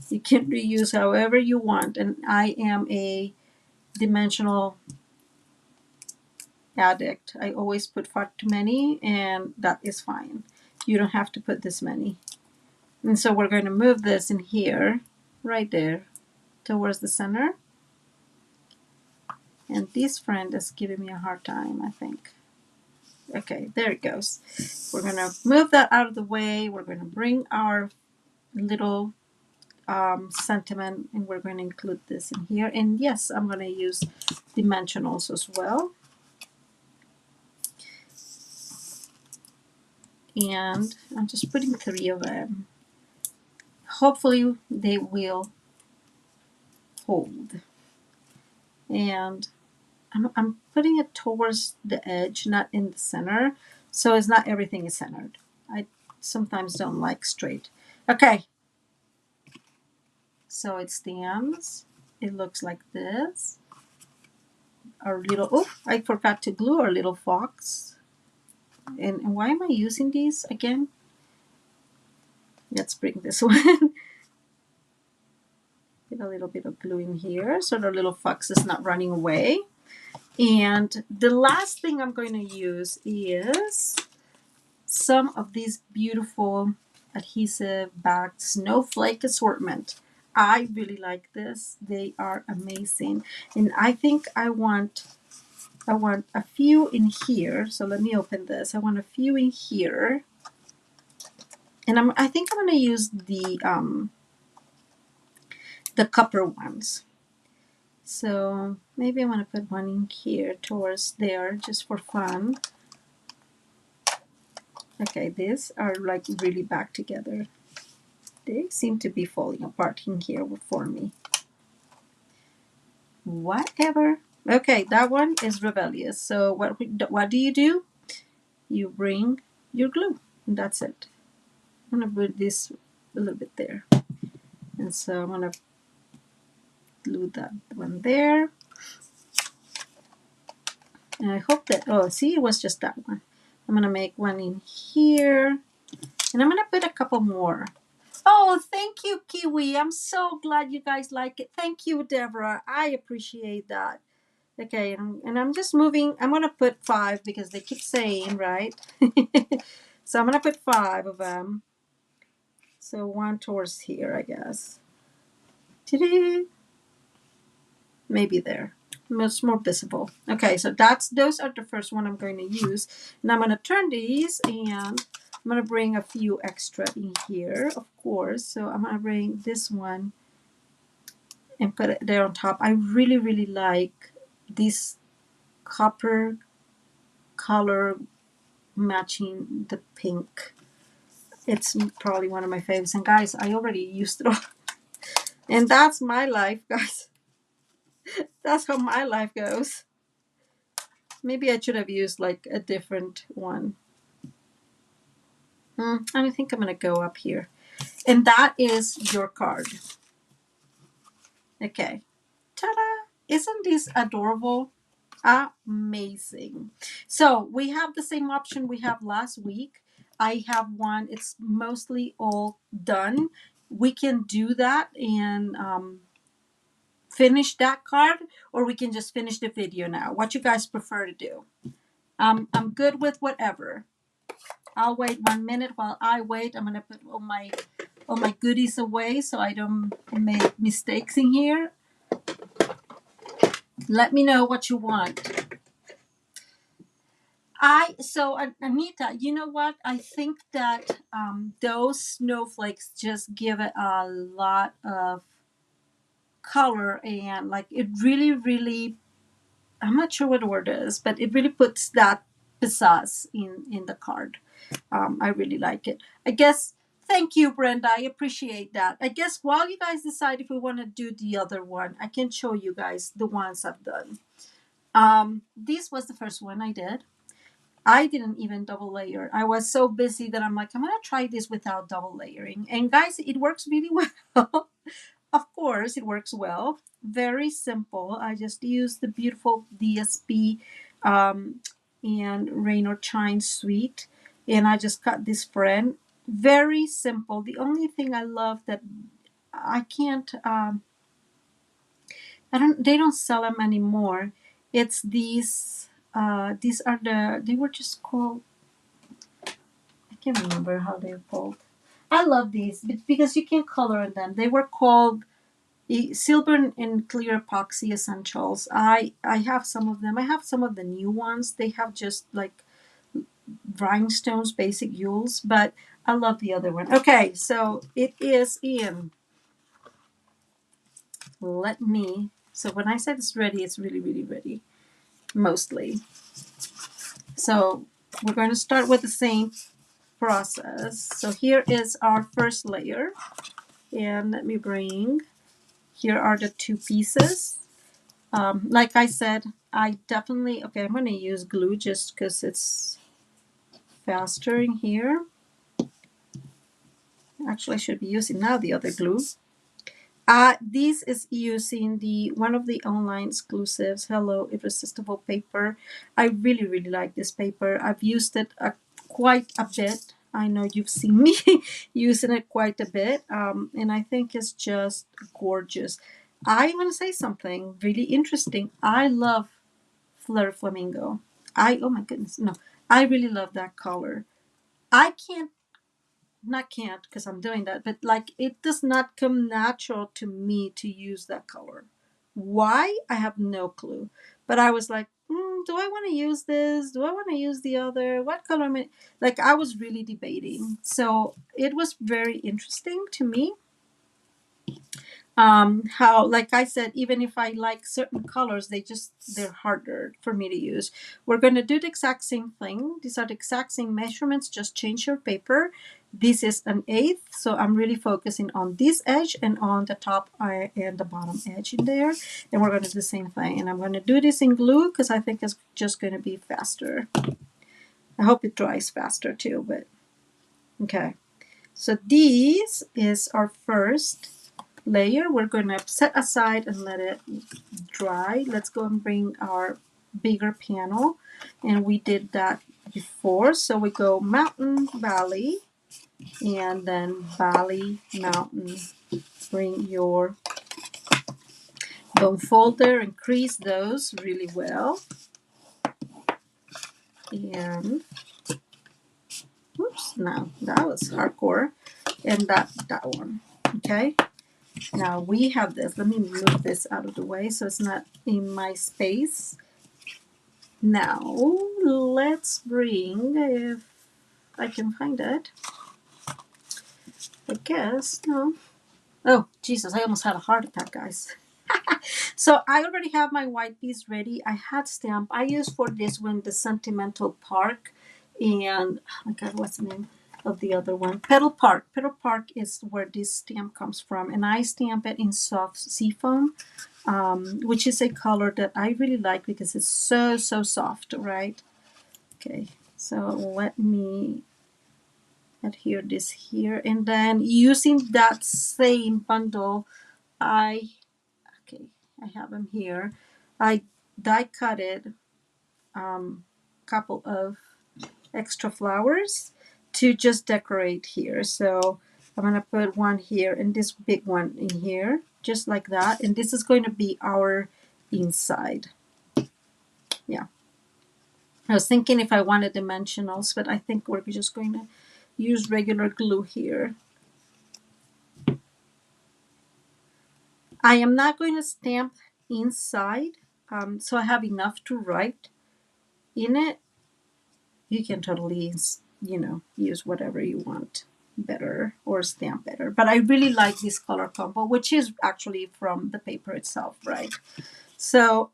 You can reuse however you want. And I am a dimensional addict. I always put far too many, and that is fine. You don't have to put this many. And so we're going to move this in here, right there, towards the center. And this friend is giving me a hard time, I think. Okay, there it goes. We're going to move that out of the way. We're going to bring our little sentiment, and we're going to include this in here. And yes, I'm going to use dimensionals as well. And I'm just putting 3 of them. Hopefully they will hold. And I'm putting it towards the edge, not in the center. So it's not everything is centered. I sometimes don't like straight. Okay. So it stands. It looks like this. Our little, oh, I forgot to glue our little fox. And why am I using these again? Let's bring this one. Get a little bit of glue in here so the little fox is not running away. And the last thing I'm going to use is some of these beautiful adhesive backed snowflake assortment. I really like this. They are amazing. And I think I want a few in here. So let me open this. I want a few in here. And I think I'm going to use the copper ones. So maybe I want to put one in here towards there just for fun. Okay, these are like really back together. They seem to be falling apart in here for me. Whatever. Okay, that one is rebellious. So what do? You bring your glue, and that's it. I'm gonna put this a little bit there, and so I'm gonna glue that one there. And I hope that, oh, see, it was just that one. I'm gonna make one in here, and I'm gonna put a couple more. Oh, thank you, Kiwi. I'm so glad you guys like it. Thank you, Deborah. I appreciate that. Okay, and I'm just moving. I'm going to put 5 because they keep saying, right? So I'm going to put 5 of them. So one towards here, I guess. Ta-da! Maybe there. Much more visible. Okay, so those are the first one I'm going to use. And I'm going to turn these, and I'm going to bring a few extra in here, of course. So I'm going to bring this one and put it there on top. I really, really like this copper color matching the pink. It's probably one of my favorites. And guys, I already used it all. And that's my life, guys. That's how my life goes. Maybe I should have used like a different one. I think I'm going to go up here. And that is your card. Okay. Ta-da! Isn't this adorable? Amazing. So we have the same option we have last week. I have one. It's mostly all done. We can do that and finish that card, or we can just finish the video now. What you guys prefer to do? I'm good with whatever. I'll wait 1 minute. While I wait, I'm gonna put all my goodies away so I don't make mistakes in here. Let me know what you want. Anita, you know what? I think that those snowflakes just give it a lot of color, and like it really, really, I'm not sure what the word is, but it really puts that pizzazz in the card. I really like it. I guess, thank you, Brenda. I appreciate that. I guess while you guys decide if we want to do the other one, I can show you guys the ones I've done. This was the first one I did. I didn't even double layer. I was so busy that I'm like, I'm going to try this without double layering. And guys, it works really well. Of course, it works well. Very simple. I just used the beautiful DSP and Rain or Shine suite. And I just cut this friend. Very simple. The only thing I love that I can't, they don't sell them anymore. It's these are they were just called, I can't remember how they're called. I love these because you can color them. They were called silver and clear epoxy essentials. I have some of them. I have some of the new ones. They have just like rhinestones, basic yules, but I love the other one. Okay, so it is in let me, so when I said it's ready, it's really, really ready, mostly. So we're going to start with the same process. So here is our first layer. And let me bring, here are the two pieces. Like I said, I definitely, okay, I'm going to use glue just because it's faster in here. Actually, I should be using now the other glue. This is using the one of the online exclusives, Hello Irresistible paper. I really, really like this paper. I've used it quite a bit. I know you've seen me using it quite a bit, and I think it's just gorgeous. I want to say something really interesting. I love Fleur Flamingo. Oh my goodness, no, I really love that color. I can't not can't because I'm doing that, but like it does not come natural to me to use that color. Why? I have no clue. But I was like, do I want to use this? Do I want to use the other? What color am I? Like I was really debating. So it was very interesting to me, how, like I said, even if I like certain colors, they're harder for me to use. We're going to do the exact same thing. These are the exact same measurements, just change your paper. This is an eighth, so I'm really focusing on this edge and on the top and the bottom edge in there. And we're going to do the same thing, and I'm going to do this in glue because I think it's just going to be faster. I hope it dries faster too, but okay. So this is our first layer. We're going to set aside and let it dry. Let's go and bring our bigger panel, and we did that before. So we go mountain, valley, and then valley, mountain. Bring your bone folder and crease those really well. And oops, no, that was hardcore. And that one. Okay. Now we have this. Let me move this out of the way so it's not in my space. Now let's bring, if I can find it. I guess, no. Oh, Jesus, I almost had a heart attack, guys. So I already have my white piece ready. I had stamp. I used for this one the Sentimental Park. And, oh my God, what's the name of the other one? Petal Park. Petal Park is where this stamp comes from. And I stamp it in soft seafoam, which is a color that I really like because it's so, so soft, right? Okay, so let me adhere this here. And then using that same bundle, okay, I have them here. I die cutted couple of extra flowers to just decorate here. So I'm gonna put one here and this big one in here, just like that. And this is going to be our inside. Yeah. I was thinking if I wanted dimensionals, but I think we're just going to use regular glue here. I am not going to stamp inside, so I have enough to write in it. You can totally, use whatever you want better or stamp better. But I really like this color combo, which is actually from the paper itself, right? So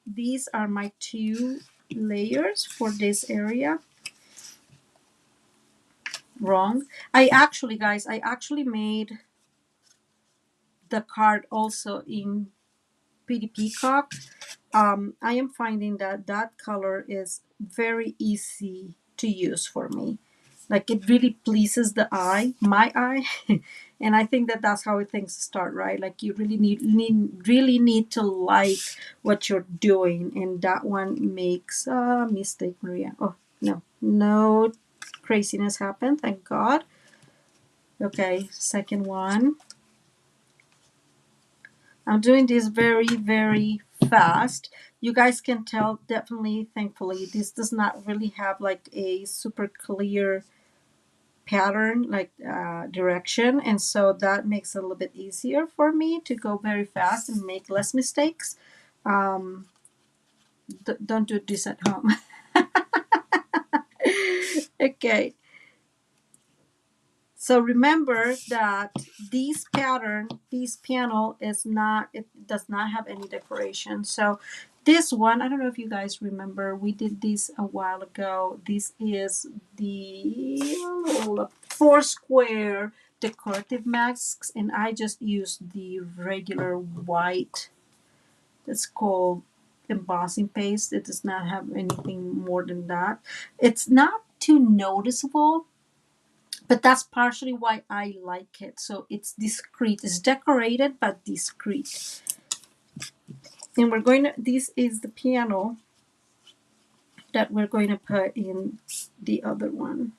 these are my two layers for this area. Wrong. Guys, I actually made the card also in Pretty Peacock. I am finding that that color is very easy to use for me. Like it really pleases the eye, my eye, and I think that that's how things start, right? Like you really need to like what you're doing, and that one makes a mistake, Maria. Oh no craziness happened, thank God. Okay, second one. I'm doing this very, very fast. You guys can tell, definitely, thankfully, this does not really have like a super clear pattern, like direction. And so that makes it a little bit easier for me to go very fast and make less mistakes. Um, don't do this at home. Okay. So remember that this pattern, this panel is not, it does not have any decoration. So this one, I don't know if you guys remember, we did this a while ago. This is the four square decorative masks, and I just used the regular white. It's called embossing paste. It does not have anything more than that. It's not too noticeable, but that's partially why I like it. So it's discreet. It's decorated but discreet. And we're going to, this is the piano that we're going to put in the other one.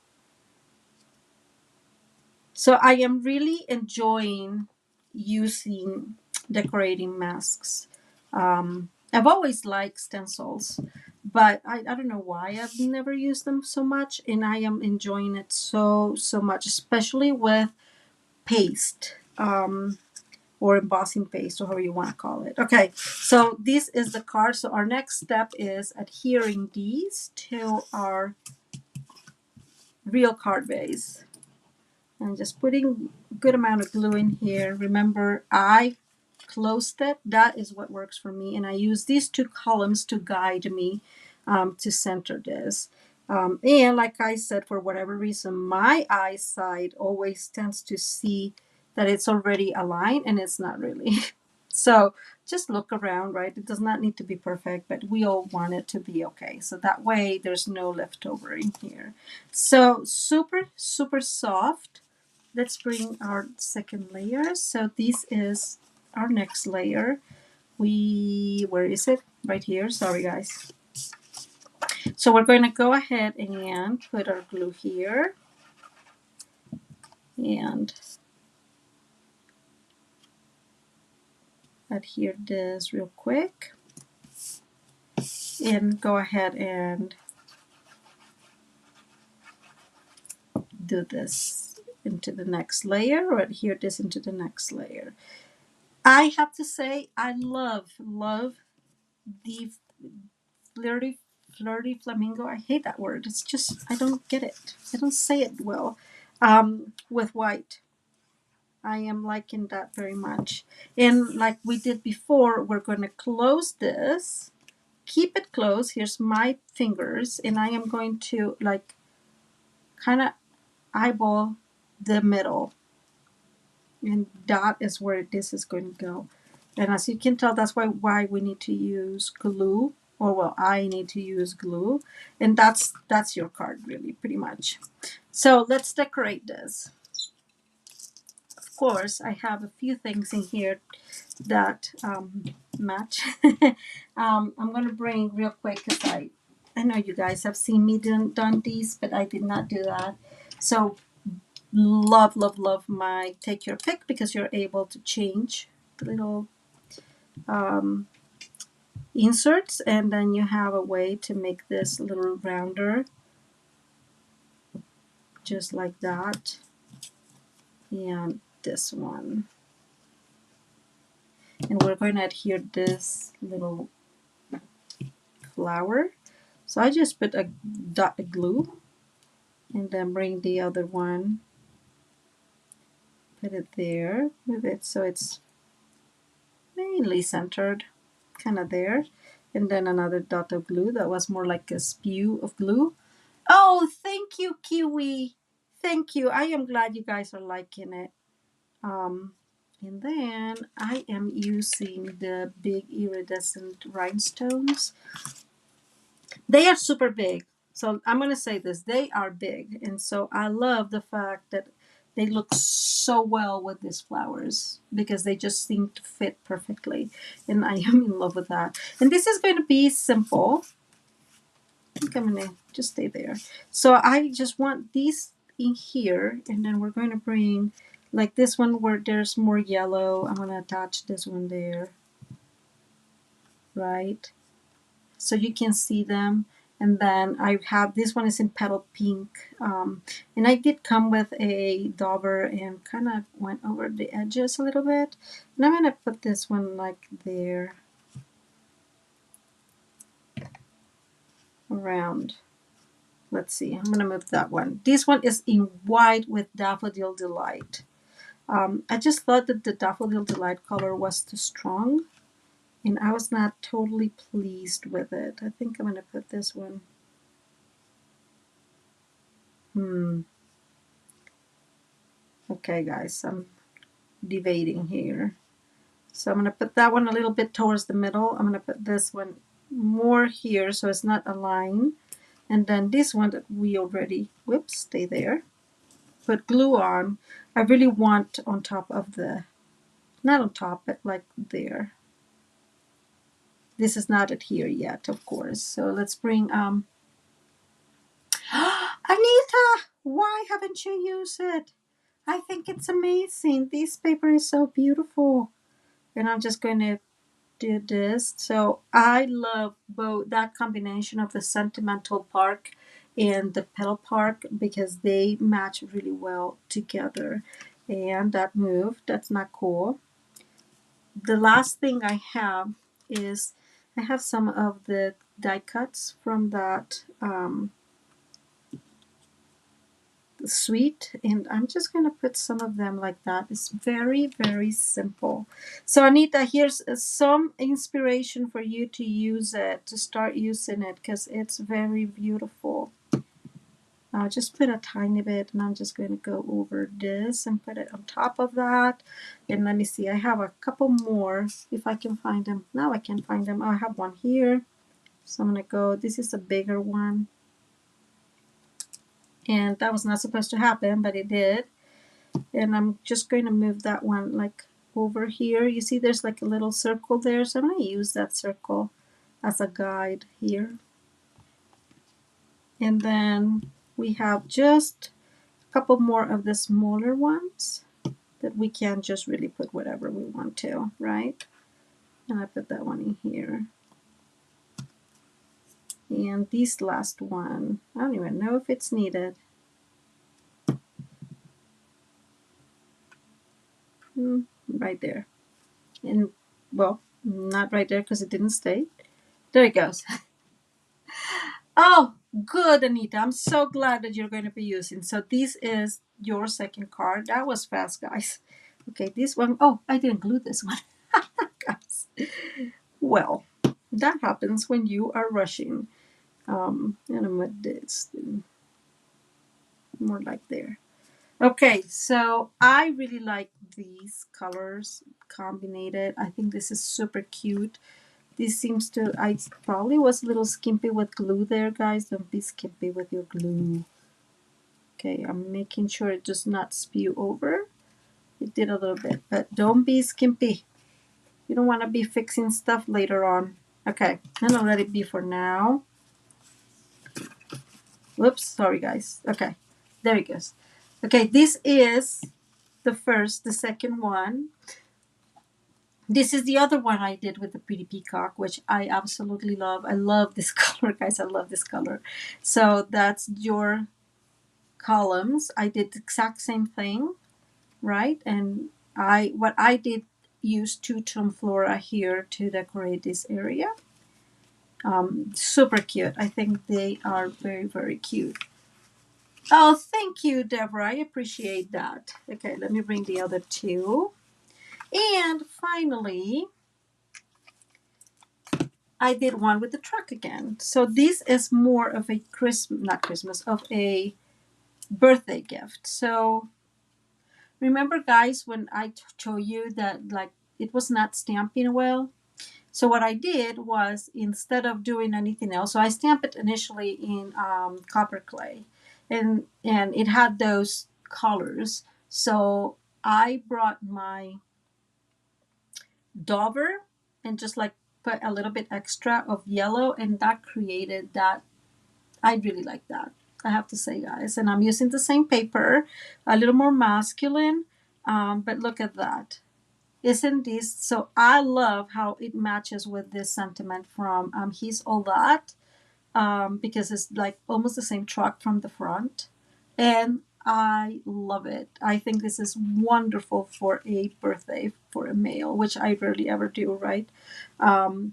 So I am really enjoying using decorating masks. I've always liked stencils, but I don't know why I've never used them so much, and I am enjoying it so much, especially with paste. Or embossing paste, or however you want to call it. Okay, so this is the card. So our next step is adhering these to our real card base. And just putting a good amount of glue in here. Remember, I closed it. That is what works for me. And I use these two columns to guide me to center this. And like I said, for whatever reason, my eyesight always tends to see that it's already aligned, and it's not really. So just look around, right? It does not need to be perfect, but we all want it to be okay. So that way there's no leftover in here. So super soft. Let's bring our second layer. So this is our next layer. Where is it? Right here. Sorry, guys. So we're going to go ahead and put our glue here and adhere this real quick, and go ahead and do this into the next layer, or adhere this into the next layer. I have to say, I love the flirty flamingo. I hate that word. It's just, I don't get it. I don't say it well. With white. I am liking that very much. And like we did before, we're going to close this. Keep it closed. Here's my fingers, and I am going to like kind of eyeball the middle. And that is where this is going to go. And as you can tell, that's why we need to use glue, or well, I need to use glue. And that's your card, really, pretty much. So let's decorate this. Of course, I have a few things in here that match. I'm going to bring real quick, because I know you guys have seen me done these, but I did not do that. So love my take your pick, because you're able to change the little inserts, and then you have a way to make this a little rounder, just like that. And this one, and we're going to adhere this little flower. So I just put a dot of glue, and then bring the other one, put it there, move it so it's mainly centered, kind of there. And then another dot of glue that was more like a spew of glue. Oh, thank you, Kiwi. Thank you. I am glad you guys are liking it. And then I am using the big iridescent rhinestones. They are super big. So I'm going to say this. They are big. And so I love the fact that they look so well with these flowers, because they just seem to fit perfectly. And I am in love with that. And this is going to be simple. I think I'm going to just stay there. So I just want these in here. And then we're going to bring like this one where there's more yellow. I'm going to attach this one there. Right? So you can see them. And then I have, this one is in petal pink. And I did come with a dauber and kind of went over the edges a little bit. And I'm going to put this one like there. Around. let's see, I'm gonna move that one. This one is in white with Daffodil Delight. I just thought that the Daffodil Delight color was too strong, and I was not totally pleased with it. I think I'm gonna put this one. Okay, guys, I'm debating here. So I'm gonna put that one a little bit towards the middle. I'm gonna put this one more here so it's not aligned. And then this one that we already, whoops, stay there. Put glue on. I really want on top of the, not on top, but like there. This is not adhere yet, of course. So let's bring, Anita, why haven't you used it? I think it's amazing. This paper is so beautiful. And I'm just going to do this. So I love both that combination of the Sentimental Park and the Petal Park because they match really well together. And that moved. That's not cool. The last thing I have is I have some of the die cuts from that sweet, and I'm just going to put some of them like that. It's very, very simple. So Anita, here's some inspiration for you to use it, to start using it, because it's very beautiful. I'll just put a tiny bit, and I'm just going to go over this and put it on top of that. And let me see, I have a couple more if I can find them. Now I can find them. I have one here. So I'm going to go, this is a bigger one. And that was not supposed to happen, but it did. And I'm just going to move that one like over here. You see there's like a little circle there, so I'm going to use that circle as a guide here. And then we have just a couple more of the smaller ones that we can just really put whatever we want to, right? And I put that one in here. And this last one, I don't even know if it's needed. Right there. And well, not right there because it didn't stay. There it goes. Oh, good, Anita. I'm so glad that you're going to be using. So this is your second card. That was fast, guys. Okay, this one. Oh, I didn't glue this one. Guys. Well, that happens when you are rushing. And I'm with this more like there. Okay, so I really like these colors combined. I think this is super cute. This seems to, I probably was a little skimpy with glue there, guys. Don't be skimpy with your glue. Okay, I'm making sure it does not spew over. It did a little bit, but don't be skimpy. You don't want to be fixing stuff later on. Okay, and I'll let it be for now. Whoops, sorry guys. Okay, there it goes. Okay, this is the second one. This is the other one I did with the Pretty Peacock, which I absolutely love. I love this color, guys. I love this color. So that's your columns. I did the exact same thing, right? And what I did use two-tone flora here to decorate this area. Super cute. I think they are very, very cute. Oh, thank you, Deborah. I appreciate that. Okay, let me bring the other two. And finally, I did one with the truck again. So this is more of a of a birthday gift. So remember, guys, when I told you that like it was not stamping well? So what I did was instead of doing anything else, so I stamped it initially in copper clay, and it had those colors. So I brought my dauber and just like put a little bit extra of yellow, and that created that. I really like that, I have to say, guys. And I'm using the same paper, a little more masculine, but look at that. Isn't this so? I love how it matches with this sentiment from He's All That, because it's like almost the same truck from the front. And I love it. I think this is wonderful for a birthday for a male, which I rarely ever do, right?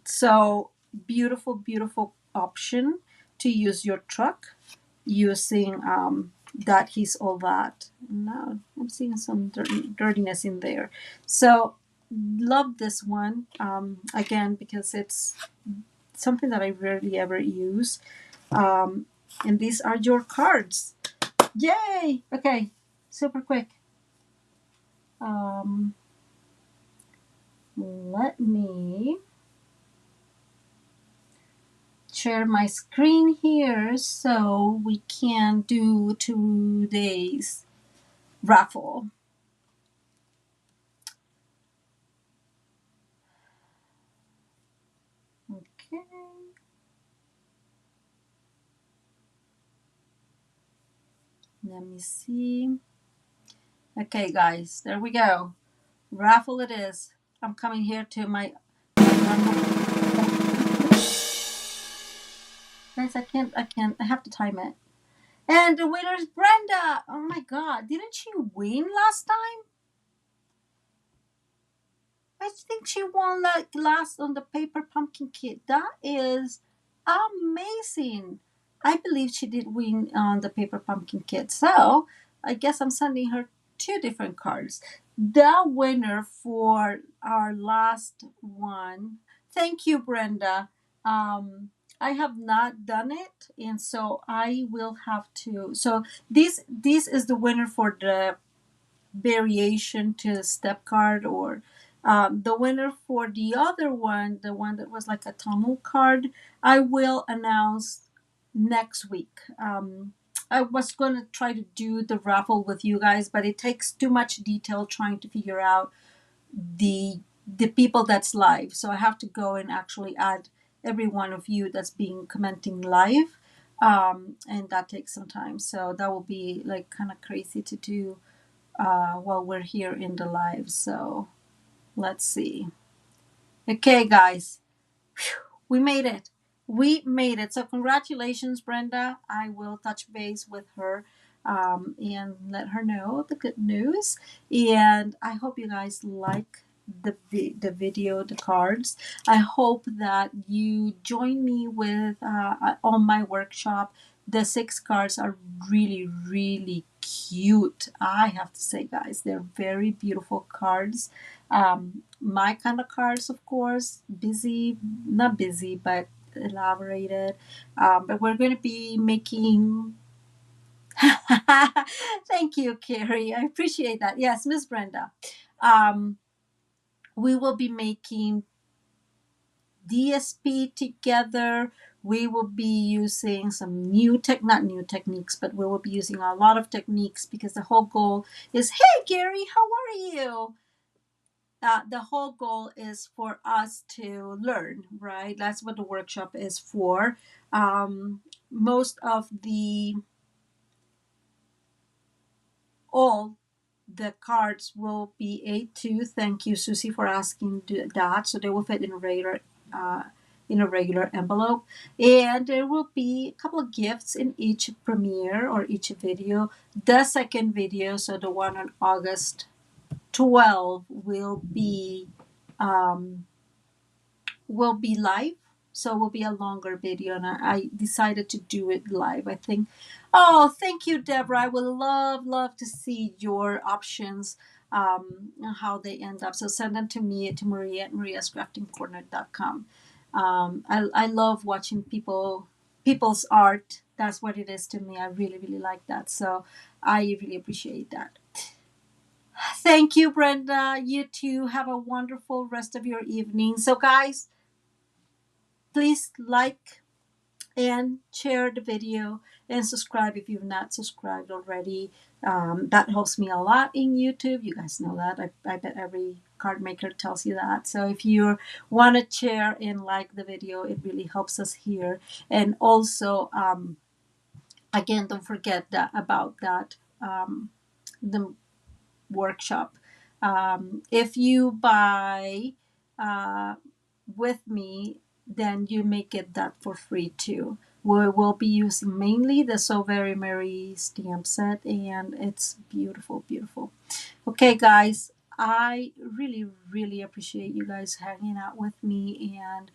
So beautiful, beautiful option to use your truck, using that he's all that. Now I'm seeing some dirtiness in there. So love this one again because it's something that I rarely ever use. Um, and these are your cards. Yay! Okay, super quick. Um, let me share my screen here so we can do today's raffle. Okay. Let me see. Okay, guys, there we go. Raffle it is. I'm coming here to my. Guys, I can't. I have to time it. And the winner is Brenda. Oh my God! Didn't she win last time? I think she won like last on the paper pumpkin kit. That is amazing. I believe she did win on the paper pumpkin kit. So I guess I'm sending her two different cards. The winner for our last one. Thank you, Brenda. I have not done it, and so I will have to. So this is the winner for the variation to the step card, or the winner for the other one, the one that was like a tunnel card, I will announce next week. I was going to try to do the raffle with you guys, but it takes too much detail trying to figure out the people that's live. So I have to go and actually add every one of you that's being commenting live. And that takes some time. So that will be like kind of crazy to do while we're here in the live. So let's see. Okay, guys, we made it. We made it. So congratulations, Brenda. I will touch base with her and let her know the good news. And I hope you guys like the video, the cards. I hope that you join me with on my workshop. The 6 cards are really, really cute. I have to say, guys, they're very beautiful cards. My kind of cards, of course, busy, not busy, but elaborated. But we're going to be making. Thank you, Carrie. I appreciate that. Yes, Miss Brenda. Um, we will be making DSP together. We will be using some not new techniques, but we will be using a lot of techniques because the whole goal is, hey, Gary, how are you? The whole goal is for us to learn, right? That's what the workshop is for. Most of all the cards will be A2. Thank you, Susie, for asking that. So they will fit uh, in a regular envelope, and there will be a couple of gifts in each premiere or each video. The second video, so the one on August 12, um, will be live. So it will be a longer video, and I decided to do it live. I think. Oh, thank you, Deborah. I would love to see your options, and how they end up. So send them to me to Maria at mariascraftingcorner.com. I love watching people's art. That's what it is to me. I really like that. So I really appreciate that. Thank you, Brenda. You too. Have a wonderful rest of your evening. So, guys, please like and share the video and subscribe if you've not subscribed already. That helps me a lot in YouTube. You guys know that. I bet every card maker tells you that. So if you want to share and like the video, it really helps us here. And also, again, don't forget that about that the workshop. If you buy uh, with me, then you may get that for free too. We will be using mainly the So Very Merry stamp set, and it's beautiful. Okay, guys, I really appreciate you guys hanging out with me and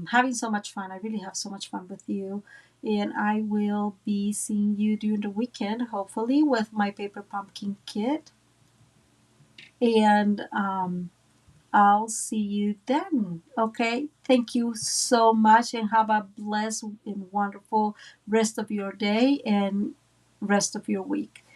having so much fun. I really have so much fun with you. And I will be seeing you during the weekend, hopefully, with my paper pumpkin kit. And I'll see you then. Okay. Thank you so much and have a blessed and wonderful rest of your day and rest of your week.